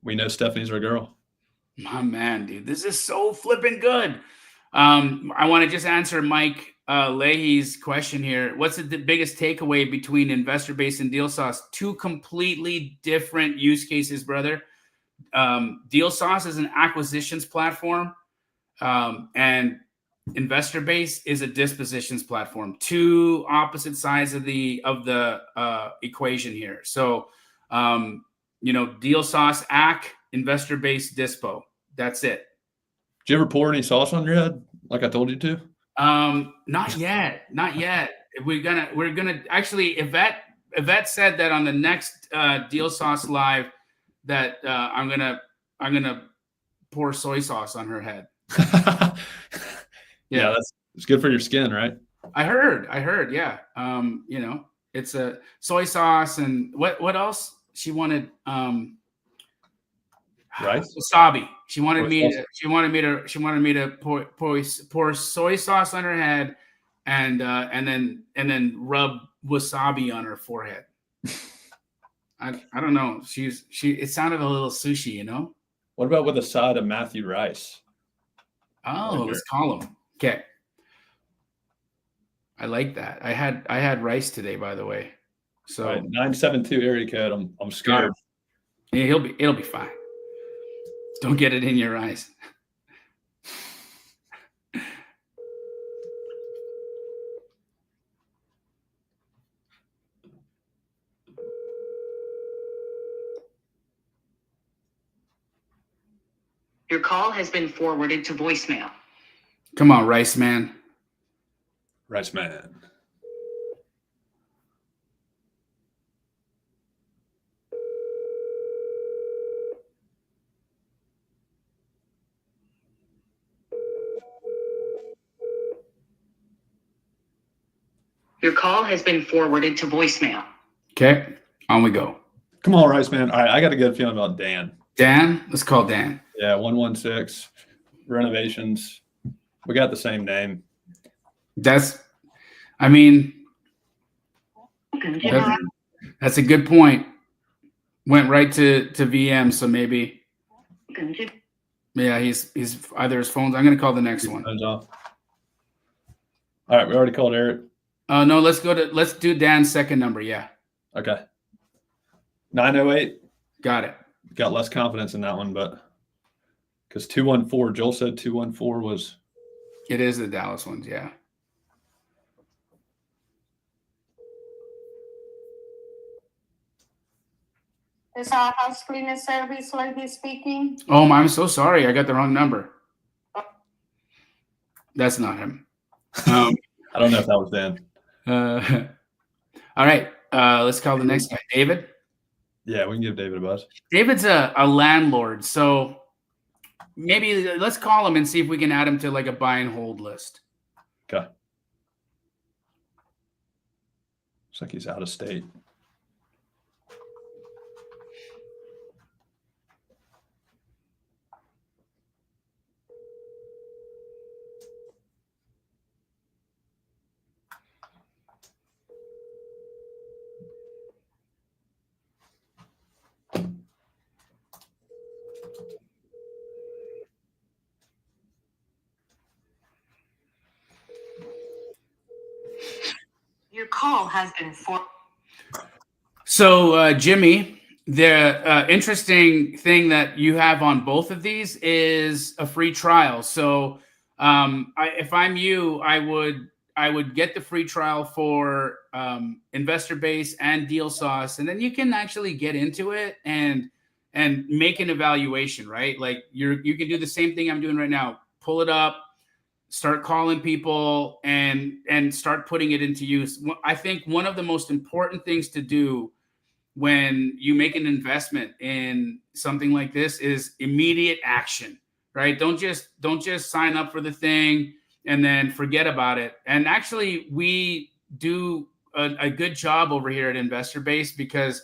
we know Stephanie's our girl. My man, dude, this is so flipping good. I want to just answer Mike Leahy's question here. What's the biggest takeaway between investor base and Deal Sauce? Two completely different use cases, brother. Deal Sauce is an acquisitions platform, and Investor Base is a dispositions platform. Two opposite sides of the equation here. So, you know, Deal Sauce, AC, Investor Base, Dispo. That's it. Did you ever pour any sauce on your head like I told you to? Not yet. We're gonna actually. Yvette said that on the next Deal Sauce live that I'm gonna pour soy sauce on her head. Yeah, it's good for your skin, right? I heard. Yeah. It's a soy sauce and what else? She wanted Rice? wasabi. She wanted Or me. sauce? She wanted me to pour soy sauce on her head, and then rub wasabi on her forehead. I don't know. It sounded a little sushi, you know. What about with a side of Matthew Rice? Oh, let's call him. Okay. I like that. I had rice today, by the way. So All right, 972 area code. I'm scared. Yeah, it'll be fine. Don't get it in your eyes. Your call has been forwarded to voicemail. Come on, Rice Man. Rice man. Your call has been forwarded to voicemail. Okay, on we go. Come on, Rice man. All right, I got a good feeling about Dan. Dan, let's call Dan. Yeah, 116 renovations. We got the same name. That's a good point. Went right to VM, so maybe. Yeah, he's either his phone's. I'm gonna call the next one. Phone's off. All right, we already called Eric. No, let's do Dan's second number. Yeah. Okay. 908. Got it. Got less confidence in that one, but because 214, Joel said 214 was. It is the Dallas ones, yeah. Is our house cleaning service lady speaking? Oh, I'm so sorry. I got the wrong number. That's not him. I don't know if that was Dan. All right. Let's call the next guy. David? Yeah, we can give David a buzz. David's a landlord, so maybe let's call him and see if we can add him to like a buy and hold list. Okay. Looks like he's out of state. Your call has been forwarded. So, Jimmy, the interesting thing that you have on both of these is a free trial. So, if I'm you, I would get the free trial for Investor Base and Deal Sauce, and then you can actually get into it and make an evaluation, right? Like you can do the same thing I'm doing right now. Pull it up, start calling people, and start putting it into use. I think one of the most important things to do when you make an investment in something like this is immediate action, right? Don't just sign up for the thing and then forget about it. And actually, we do a good job over here at Investor Base because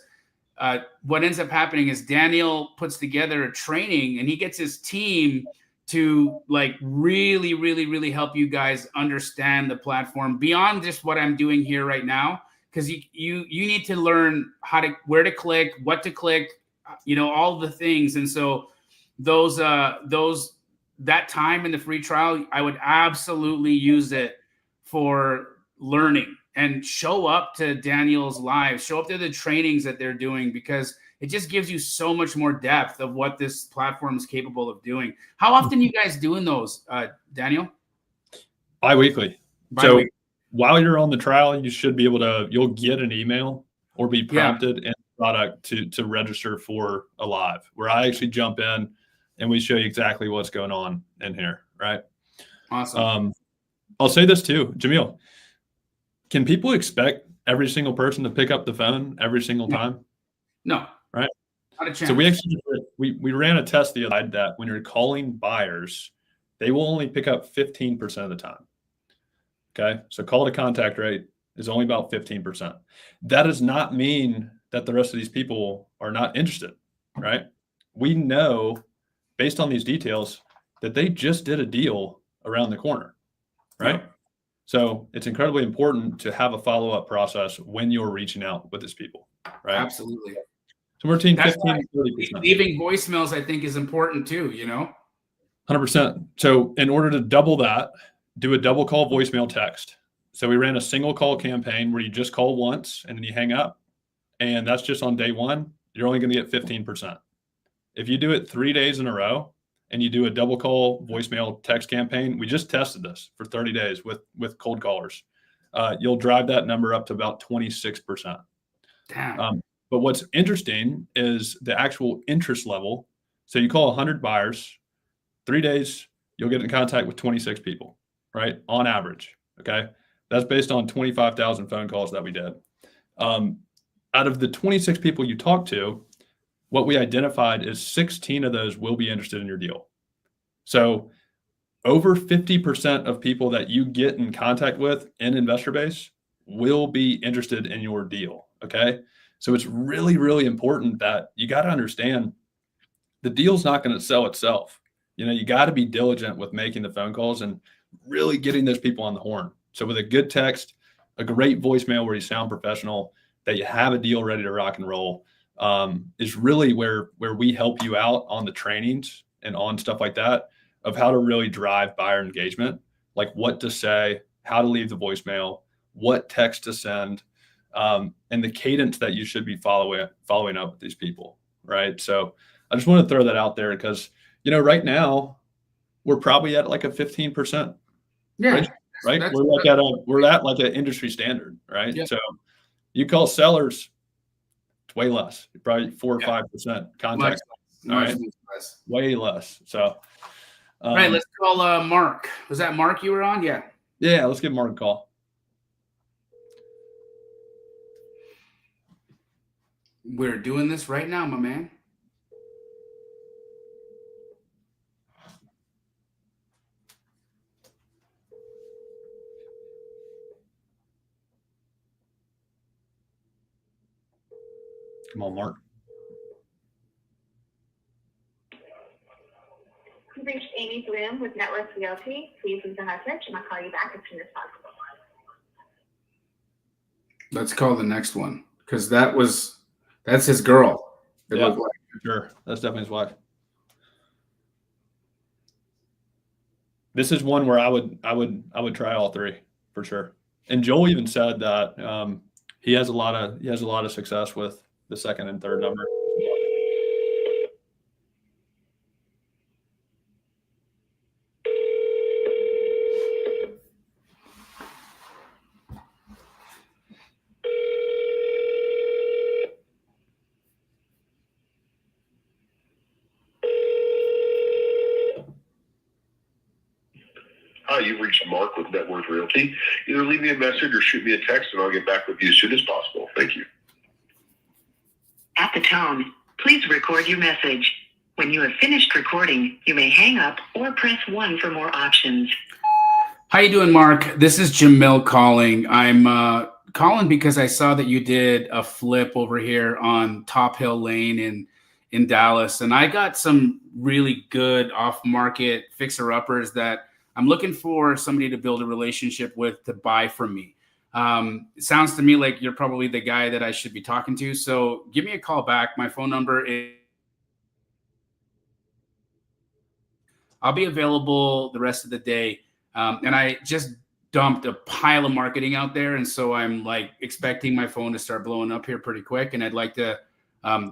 what ends up happening is Daniel puts together a training and he gets his team to like really, really, really help you guys understand the platform beyond just what I'm doing here right now. Because you need to learn where to click, what to click, all the things. And so that time in the free trial, I would absolutely use it for learning and show up to Daniel's live, show up to the trainings that they're doing, because it just gives you so much more depth of what this platform is capable of doing. How often are you guys doing those, Daniel? Bi-weekly. So while you're on the trial, you should be you'll get an email or be prompted in the product to register for a live, where I actually jump in and we show you exactly what's going on in here, right? Awesome. I'll say this too, Jamil. Can people expect every single person to pick up the phone every single time? No. Right? Not a chance. So we ran a test the other night that when you're calling buyers, they will only pick up 15% of the time. Okay. So call to contact rate is only about 15%. That does not mean that the rest of these people are not interested, right? We know based on these details that they just did a deal around the corner, right? Yep. So it's incredibly important to have a follow-up process when you're reaching out with these people, right? Absolutely. So we're seeing That's 15 to 30%. Leaving voicemails, I think, is important too, 100%. So in order to double that, do a double call voicemail text. So we ran a single call campaign where you just call once and then you hang up. And that's just on day one. You're only going to get 15%. If you do it 3 days in a row and you do a double call voicemail text campaign, we just tested this for 30 days with cold callers. You'll drive that number up to about 26%. Damn. But what's interesting is the actual interest level. So you call 100 buyers, 3 days, you'll get in contact with 26 people, right? On average. Okay. That's based on 25,000 phone calls that we did. Out of the 26 people you talk to, what we identified is 16 of those will be interested in your deal. So over 50% of people that you get in contact with in investor base will be interested in your deal. Okay. So it's really, really important that you got to understand the deal's not going to sell itself. You got to be diligent with making the phone calls and really getting those people on the horn. So with a good text, a great voicemail where you sound professional, that you have a deal ready to rock and roll, is really where we help you out on the trainings and on stuff like that of how to really drive buyer engagement, like what to say, how to leave the voicemail, what text to send, and the cadence that you should be following up with these people, right? So I just want to throw that out there because, right now we're probably at like a 15%. Yeah. Right. We're at like an industry standard, right? Yeah. So you call sellers, it's way less, probably 4 or 5% contact. Much less. Way less. So, right. Let's call Mark. Was that Mark you were on? Yeah. Yeah. Let's give Mark a call. We're doing this right now, my man. Come on, Mark. You reached Amy Bloom with Network Realty. Please leave a message and I'll call you back as soon as possible. Let's call the next one because that's his girl. It Yeah, looked like. sure. That's definitely his wife. This is one where I would try all three for sure. And Joel even said that he has a lot of success with the second and third number. Hi, you've reached Mark with Net Worth Realty. Either leave me a message or shoot me a text and I'll get back with you as soon as possible. Thank you. At the tone, please record your message. When you have finished recording, you may hang up or press 1 for more options. How you doing, Mark? This is Jamil calling. I'm calling because I saw that you did a flip over here on Top Hill Lane in Dallas, and I got some really good off-market fixer-uppers that I'm looking for somebody to build a relationship with to buy from me. It sounds to me like you're probably the guy that I should be talking to. So give me a call back. My phone number is. I'll be available the rest of the day. And I just dumped a pile of marketing out there. And so I'm like expecting my phone to start blowing up here pretty quick. And I'd like to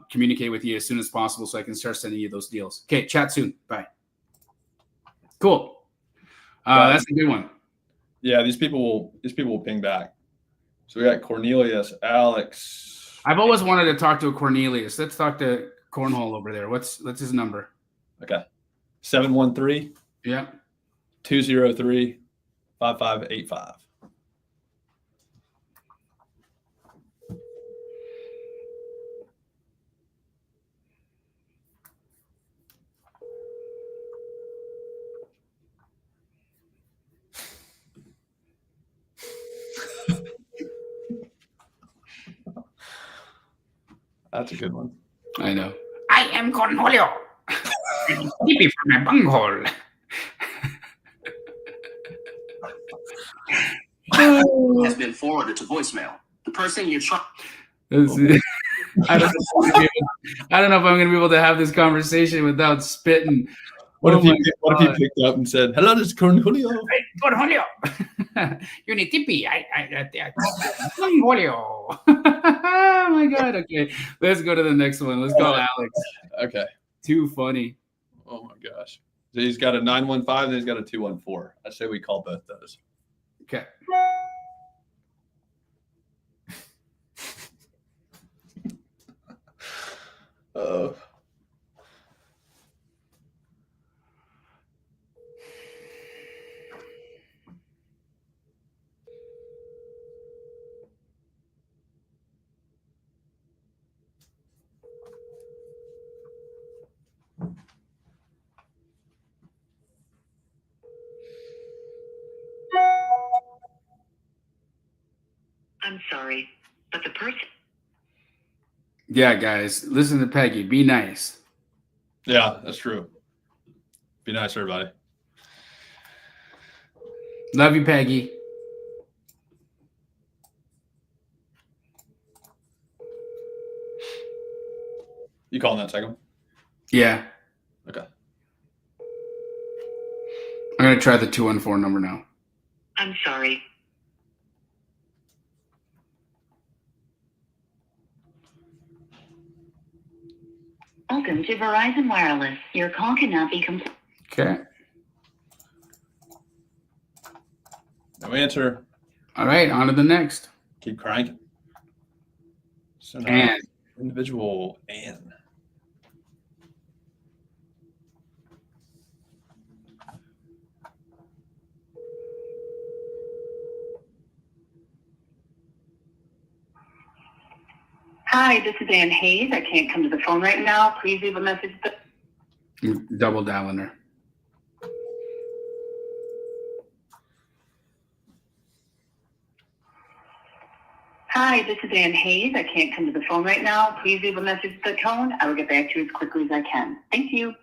communicate with you as soon as possible so I can start sending you those deals. Okay. Chat soon. Bye. Cool. That's a good one. Yeah, these people will ping back. So we got Cornelius, Alex. I've always wanted to talk to a Cornelius. Let's talk to Cornhole over there. What's his number? Okay. 713 Yeah. 203 5585. That's a good one. I know. I am Cornholio. Deepy from my bunghole. Has been forwarded to voicemail. The person you're trying. I don't know if I'm going to be able to have this conversation without spitting. What if you picked up and said, "Hello, this is Cornholio." Hey, Cornholio. You need tippy. Cornholio. Oh my God. Okay. Let's go to the next one. Let's call Alex. Okay. Too funny. Oh my gosh. So he's got a 915 and he's got a 214. I say we call both those. Okay. I'm sorry, but the person. Yeah, guys, listen to Peggy. Be nice. Yeah, that's true. Be nice, everybody. Love you, Peggy. You calling that second? Yeah. Okay. I'm going to try the 214 number now. I'm sorry. Welcome to Verizon Wireless. Your call cannot be completed. Okay. No answer. All right, on to the next. Keep cranking. So now, And individual Ann. Hi, this is Ann Hayes. I can't come to the phone right now. Please leave a message. double dialing her. Hi, this is Ann Hayes. I can't come to the phone right now. Please leave a message at the tone. I will get back to you as quickly as I can. Thank you.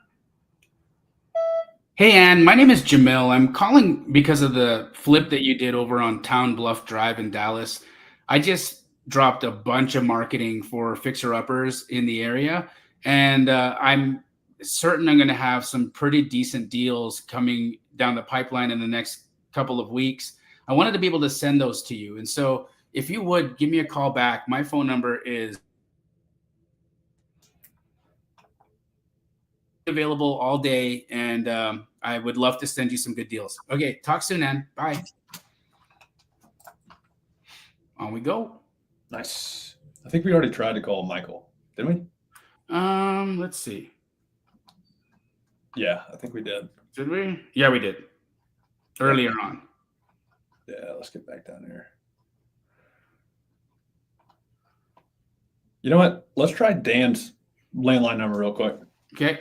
Hey, Ann, my name is Jamil. I'm calling because of the flip that you did over on Town Bluff Drive in Dallas. I just dropped a bunch of marketing for fixer-uppers in the area, and I'm certain I'm going to have some pretty decent deals coming down the pipeline in the next couple of weeks. I wanted to be able to send those to you. And so if you would, give me a call back. My phone number is available all day, and I would love to send you some good deals. Okay, talk soon, Ann. Bye. On we go. Nice. I think we already tried to call Michael, didn't we? Let's see. Yeah, I think we did. Did we? Yeah, we did. Earlier on. Yeah, let's get back down here. You know what? Let's try Dan's landline number real quick. Okay.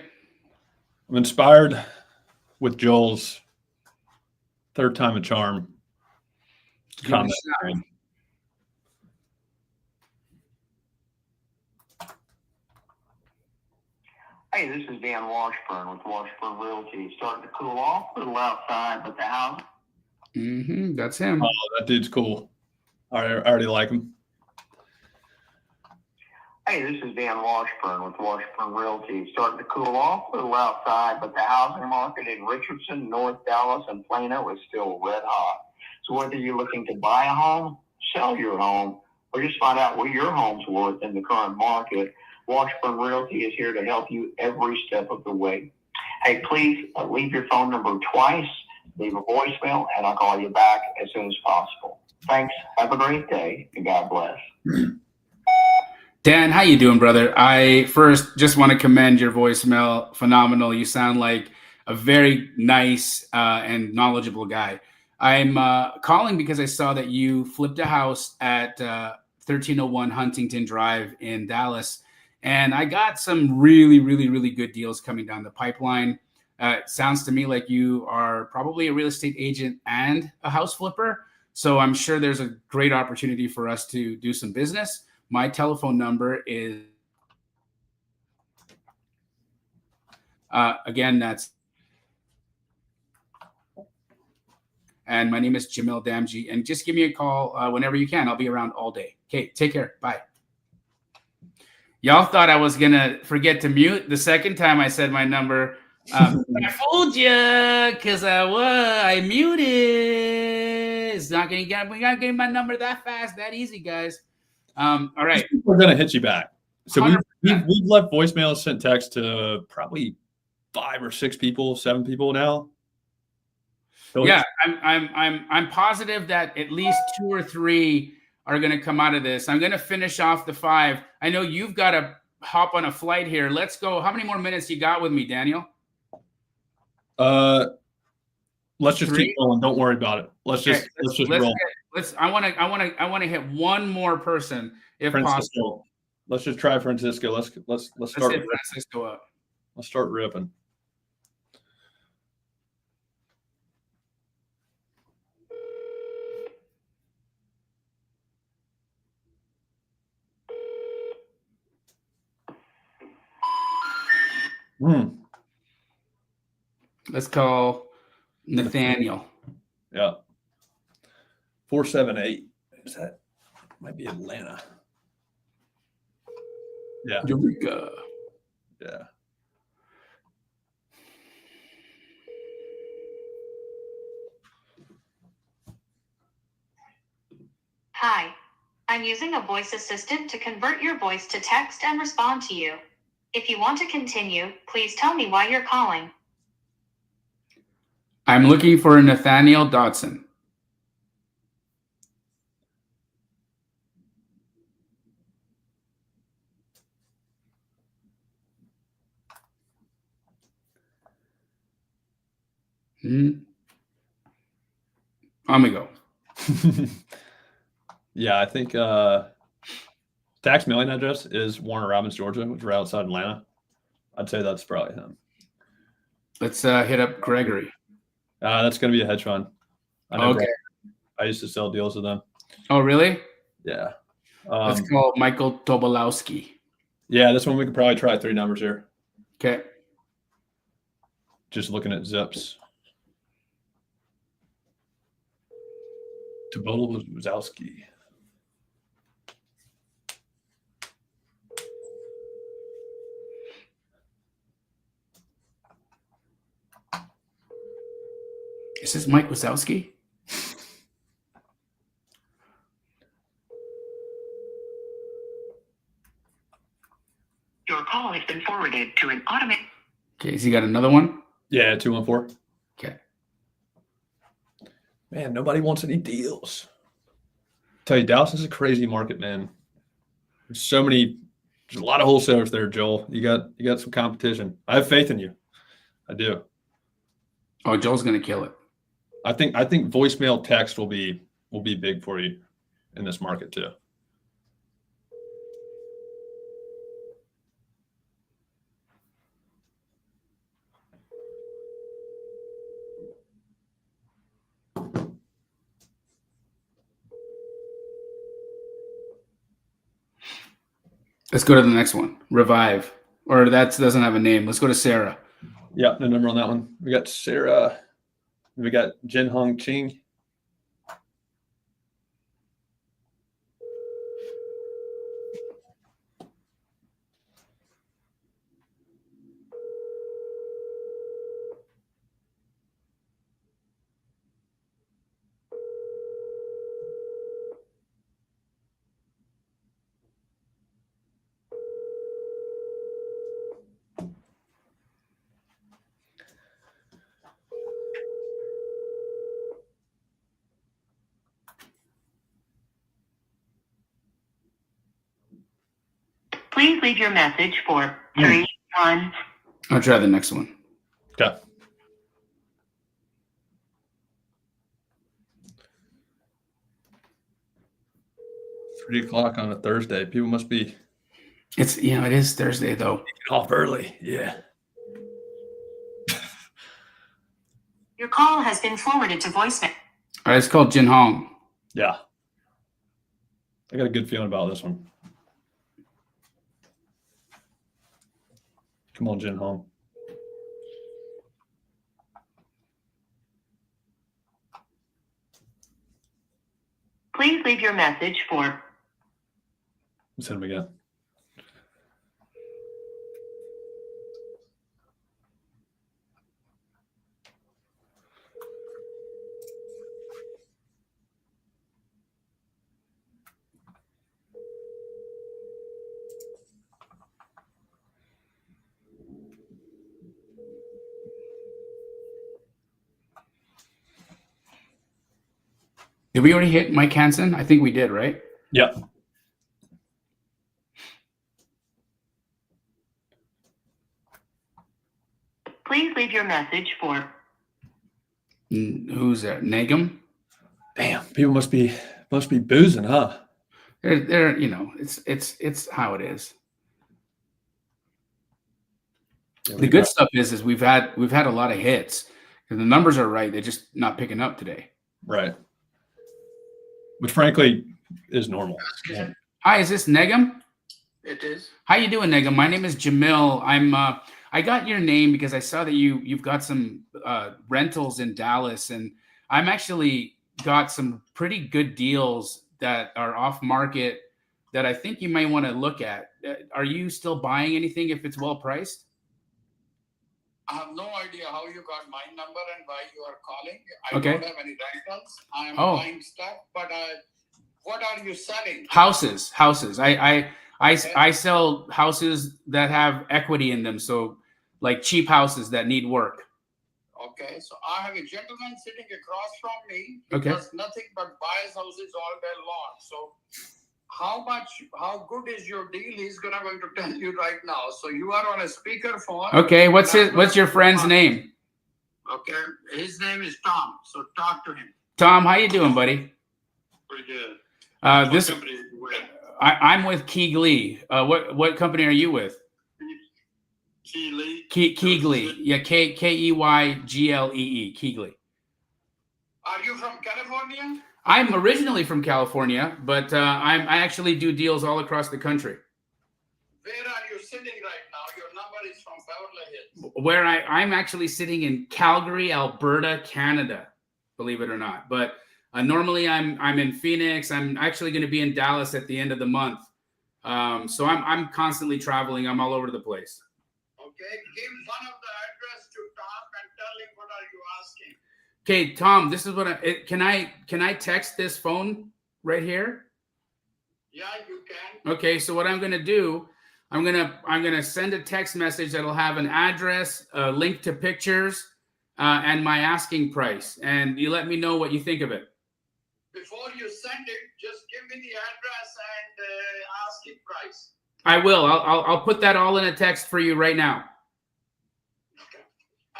I'm inspired with Joel's third time a charm comment. Hey, this is Dan Washburn with Washburn Realty. It's starting to cool off a little outside, but the house. That's him. Oh, that dude's cool. I already like him. Hey, this is Dan Washburn with Washburn Realty. It's starting to cool off a little outside, but the housing market in Richardson, North Dallas, and Plano is still red hot. So whether you're looking to buy a home, sell your home, or just find out what your home's worth in the current market, Washburn Realty is here to help you every step of the way. Hey, please leave your phone number twice, leave a voicemail, and I'll call you back as soon as possible. Thanks. Have a great day, and God bless. Dan, how you doing, brother? I first just want to commend your voicemail. Phenomenal. You sound like a very nice and knowledgeable guy. I'm calling because I saw that you flipped a house at 1301 Huntington Drive in Dallas. And I got some really, really, really good deals coming down the pipeline. It sounds to me like you are probably a real estate agent and a house flipper. So I'm sure there's a great opportunity for us to do some business. My telephone number is Again, that's. And my name is Jamil Damji. And just give me a call whenever you can. I'll be around all day. Okay, take care. Bye. Y'all thought I was going to forget to mute the second time I said my number. I fooled you because I muted. It's not going to get, we're not getting my number that fast, that easy, guys. All right. We're going to hit you back. So 100%. we've left voicemails, sent text to probably 5 or 6 people, 7 people now. So yeah, I'm positive that at least 2 or 3 are going to come out of this. I'm going to finish off the 5. I know you've got to hop on a flight here. Let's go. How many more minutes you got with me, Daniel? Let's just 3? keep going. Don't worry about it. Let's just roll. I want to hit one more person if Francisco. possible. Let's just try Francisco. Let's start hit Francisco up. Let's start ripping. Let's call Nathaniel. Yeah. 478. Is that? Might be Atlanta. Yeah. Eureka. Yeah. Hi. I'm using a voice assistant to convert your voice to text and respond to you. If you want to continue, please tell me why you're calling. I'm looking for Nathaniel Dodson. I'm gonna go. Yeah, I think tax mailing address is Warner Robins, Georgia, which is right outside Atlanta. I'd say that's probably him. Let's hit up Gregory. That's going to be a hedge fund. I know. Okay. I used to sell deals with them. Oh, really? Yeah. Let's call Michael Tobolowski. Yeah, this one we could probably try 3 numbers here. Okay. Just looking at zips. Tobolowski. Is this Mike Wazowski? Your call has been forwarded to an automated. Okay, has he got another one? Yeah, 214. Okay. Man, nobody wants any deals. Tell you, Dallas is a crazy market, man. There's a lot of wholesalers there, Joel. You got some competition. I have faith in you. I do. Oh, Joel's gonna kill it. I think voicemail text will be big for you in this market too. Let's go to the next one. Revive. Or that doesn't have a name. Let's go to Sarah. Yeah, the number on that one. We got Sarah. We got Jin Hong Ching. Please leave your message for 31. I'll try the next one. Okay. Three o'clock on a Thursday. People must be. It is Thursday though. Off early. Yeah. Your call has been forwarded to voicemail. All right, it's called Jin Hong. Yeah. I got a good feeling about this one. Come on, Jin Hong. Please leave your message for. Send him again. Did we already hit Mike Hansen? I think we did, right? Yep. Please leave your message for. Who's that? Nagum? Damn, people must be boozing, huh? They're it's how it is. Yeah, The good stuff is we've had a lot of hits, and the numbers are right. They're just not picking up today. Right. Which frankly is normal. Hi, is this Negum? It is. How you doing, Negum? My name is Jamil. I got your name because I saw that you've got some rentals in Dallas, and I'm actually got some pretty good deals that are off market that I think you might want to look at. Are you still buying anything if it's well priced? I have no idea how you got my number and why you are calling. I Okay. don't have any rentals. I am Oh. buying stuff, but what are you selling? Houses. I sell houses that have equity in them, so like cheap houses that need work. Okay, so I have a gentleman sitting across from me. He Okay. does nothing but buys houses all day long. So how good is your deal? He's going to tell you right now. So you are on a speakerphone. Okay, what's your friend's name? Okay, his name is Tom. So talk to him. Tom, how you doing, buddy? Pretty good. This company is with? I'm with Keegley. What company are you with? Keeley. Keegley. Yeah, Keyyglee. Keegley. Are you from California? I'm originally from California, but I actually do deals all across the country. Where are you sitting right now? Your number is from Beverly Hills. Where I'm actually sitting in Calgary, Alberta, Canada, believe it or not. But normally I'm in Phoenix. I'm actually going to be in Dallas at the end of the month. So I'm constantly traveling. I'm all over the place. Okay, give one of the address to Tom and tell him what are you asking. Okay, Tom, this is what can I text this phone right here? Yeah, you can. Okay, so what I'm going to do, I'm going to send a text message that'll have an address, a link to pictures, and my asking price, and you let me know what you think of it. Before you send it, just give me the address and asking price. I will. I'll put that all in a text for you right now. Okay.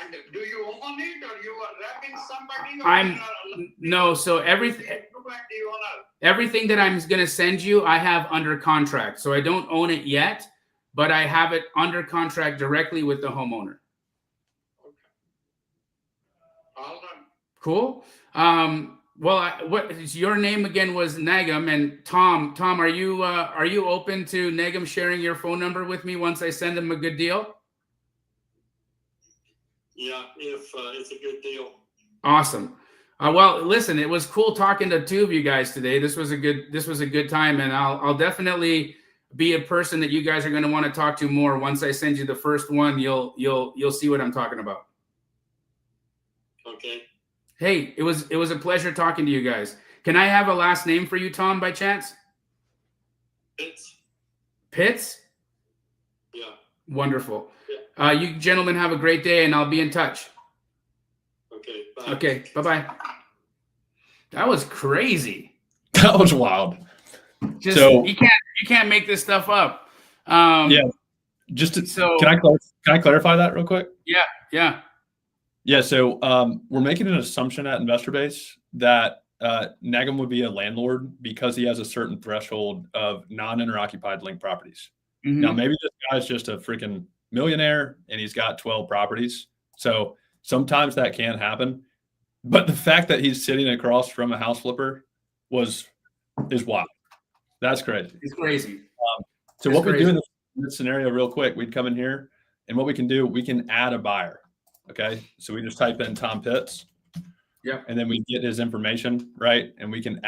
And do you own it, or you are wrapping somebody? Or No. So everything that I'm going to send you, I have under contract. So I don't own it yet, but I have it under contract directly with the homeowner. Okay. All right. Cool. Well, what your name again was Nagum, and Tom, are you open to Nagum sharing your phone number with me once I send him a good deal? Yeah, if it's a good deal. Awesome. Well, listen, it was cool talking to two of you guys today. This was a good time, and I'll definitely be a person that you guys are going to want to talk to more. Once I send you the first one, you'll see what I'm talking about. Okay. Hey, it was a pleasure talking to you guys. Can I have a last name for you, Tom, by chance? Pitts? Yeah. Wonderful. Yeah. You gentlemen have a great day, and I'll be in touch. Okay. Bye. Okay. Bye-bye. That was crazy. That was wild. So you can't make this stuff up. Yeah. Can I clarify that real quick? Yeah. Yeah, so we're making an assumption at Investor Base that Nagum would be a landlord because he has a certain threshold of non-owner occupied linked properties. Mm-hmm. Now, maybe this guy's just a freaking millionaire and he's got 12 properties. So sometimes that can happen. But the fact that he's sitting across from a house flipper is wild. That's crazy. It's crazy. So what we do in this scenario real quick, we'd come in here and what we can do, we can add a buyer. Okay, so we just type in Tom Pitts, Yeah. And then we get his information, right? And we can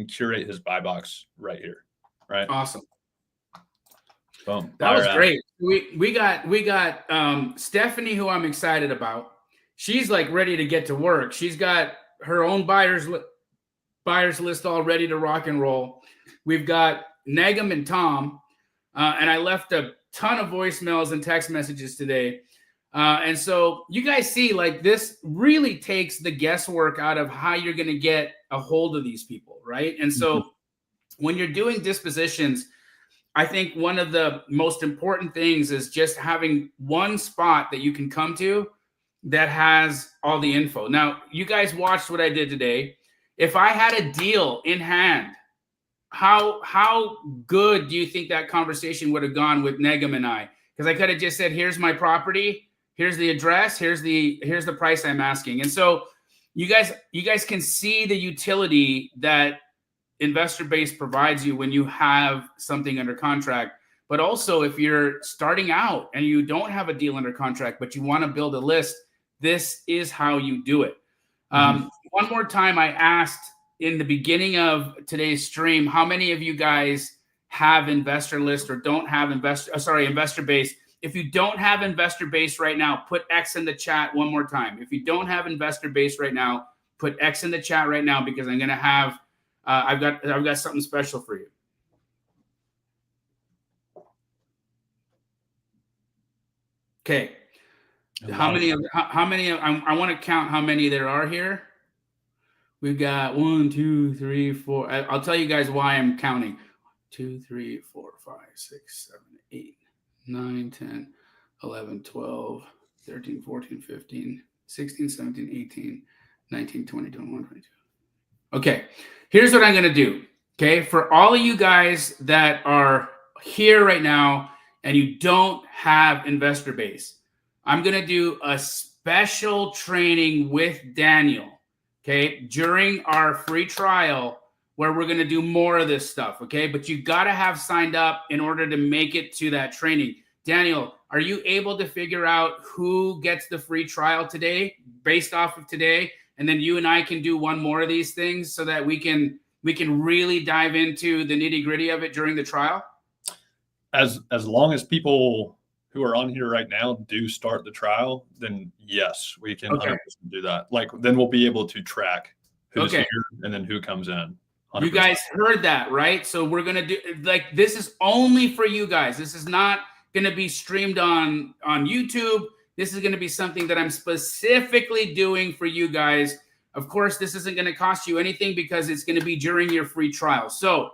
curate his buy box right here, right? Awesome. Boom. That was great. We got Stephanie, who I'm excited about. She's like ready to get to work. She's got her own buyers list all ready to rock and roll. We've got Negum and Tom, and I left a ton of voicemails and text messages today. And so you guys see, like, this really takes the guesswork out of how you're going to get a hold of these people, right? And so when you're doing dispositions, I think one of the most important things is just having one spot that you can come to that has all the info. Now, you guys watched what I did today. If I had a deal in hand, how good do you think that conversation would have gone with Negum and I? Because I could have just said, here's my property, here's the address, here's the price I'm asking. And so you guys can see the utility that Investor Base provides you when you have something under contract. But also, if you're starting out and you don't have a deal under contract, but you want to build a list, this is how you do it. One more time, I asked in the beginning of today's stream, how many of you guys have Investor List or don't have Investor Base? If you don't have Investor Base right now, put X in the chat one more time. If you don't have Investor Base right now, put X in the chat right now, because I'm going to have I've got something special for you. Okay. How many? I want to count how many there are here. We've got 1, 2, 3, 4. I'll tell you guys why I'm counting. 2, 3, 4, 5, 6, 7, 8, 9, 10, 11, 12, 13, 14, 15, 16, 17, 18, 19, 20, 21, 22. Okay, here's what I'm going to do. Okay, for all of you guys that are here right now and you don't have Investor Base, I'm going to do a special training with Daniel, okay, during our free trial, where we're going to do more of this stuff, okay? But you got to have signed up in order to make it to that training. Daniel, are you able to figure out who gets the free trial today based off of today? And then you and I can do one more of these things so that we can really dive into the nitty-gritty of it during the trial? As long as people who are on here right now do start the trial, then yes, we can 100% do that. Like, then we'll be able to track who's here and then who comes in. 100%. You guys heard that, right? So we're going to do, like, this is only for you guys. This is not going to be streamed on YouTube. This is going to be something that I'm specifically doing for you guys. Of course, this isn't going to cost you anything because it's going to be during your free trial. So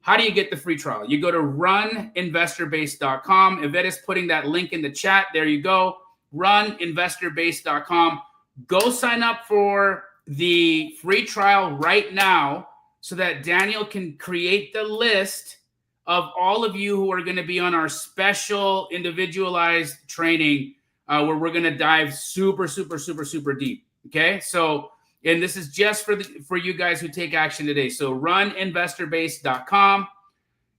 how do you get the free trial? You go to runinvestorbase.com. Yvette is putting that link in the chat. There you go. Runinvestorbase.com. Go sign up for the free trial right now so that Daniel can create the list of all of you who are going to be on our special individualized training where we're going to dive super, super, super, super deep. Okay. So, and this is just for you guys who take action today. So runinvestorbase.com.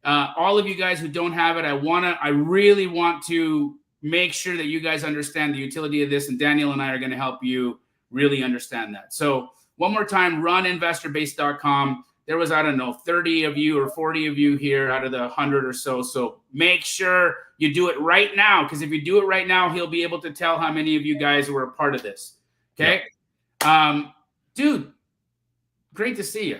All of you guys who don't have it, I really want to make sure that you guys understand the utility of this, and Daniel and I are going to help you really understand that. So one more time, runinvestorbase.com. There was, I don't know, 30 of you or 40 of you here out of the 100 or so. So make sure you do it right now, because if you do it right now, he'll be able to tell how many of you guys were a part of this. Okay? Yep. Dude, great to see you.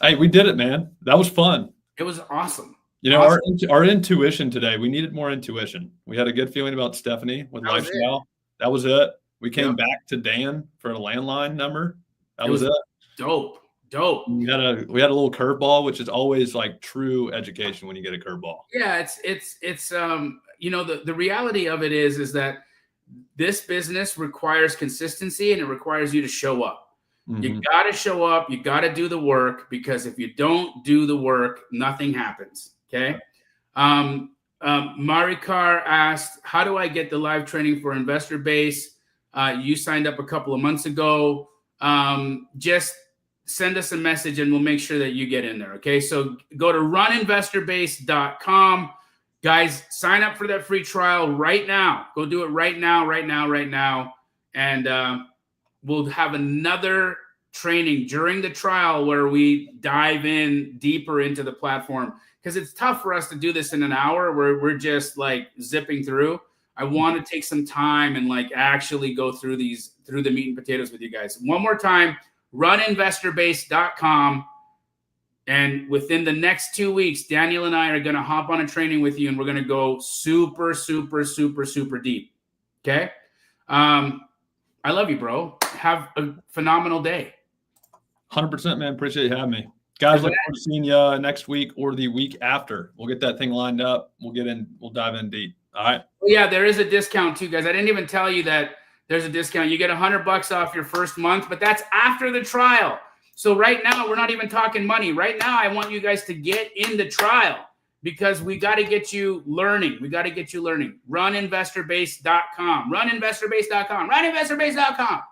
Hey, we did it, man. That was fun. It was awesome. You know, awesome. Our intuition today, we needed more intuition. We had a good feeling about Stephanie with lifestyle. That was it. We came back to Dan for a landline number. That was it. Dope. We had a little curveball, which is always like true education when you get a curveball. Yeah, it's you know, the reality of it is that this business requires consistency, and it requires you to show up. Mm-hmm. You got to show up. You got to do the work, because if you don't do the work, nothing happens. Okay. Marikar asked, how do I get the live training for Investor Base? You signed up a couple of months ago. Just send us a message and we'll make sure that you get in there. Okay. So go to runinvestorbase.com. Guys, sign up for that free trial right now. Go do it right now. And we'll have another training during the trial where we dive in deeper into the platform, because it's tough for us to do this in an hour where we're just like zipping through. I want to take some time and like actually go through the meat and potatoes with you guys. One more time, runinvestorbase.com. And within the next 2 weeks, Daniel and I are going to hop on a training with you, and we're going to go super, super, super, super deep. Okay. I love you, bro. Have a phenomenal day. 100%, man. Appreciate you having me. Guys, look forward to seeing you next week or the week after. We'll get that thing lined up. We'll dive in deep. All right. Yeah, there is a discount too, guys. I didn't even tell you that there's a discount. You get $100 off your first month, but that's after the trial. So right now, we're not even talking money. Right now, I want you guys to get in the trial because we got to get you learning. We got to get you learning. Runinvestorbase.com. Runinvestorbase.com. Runinvestorbase.com.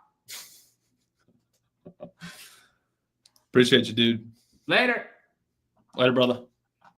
Appreciate you, dude. Later. Later, brother.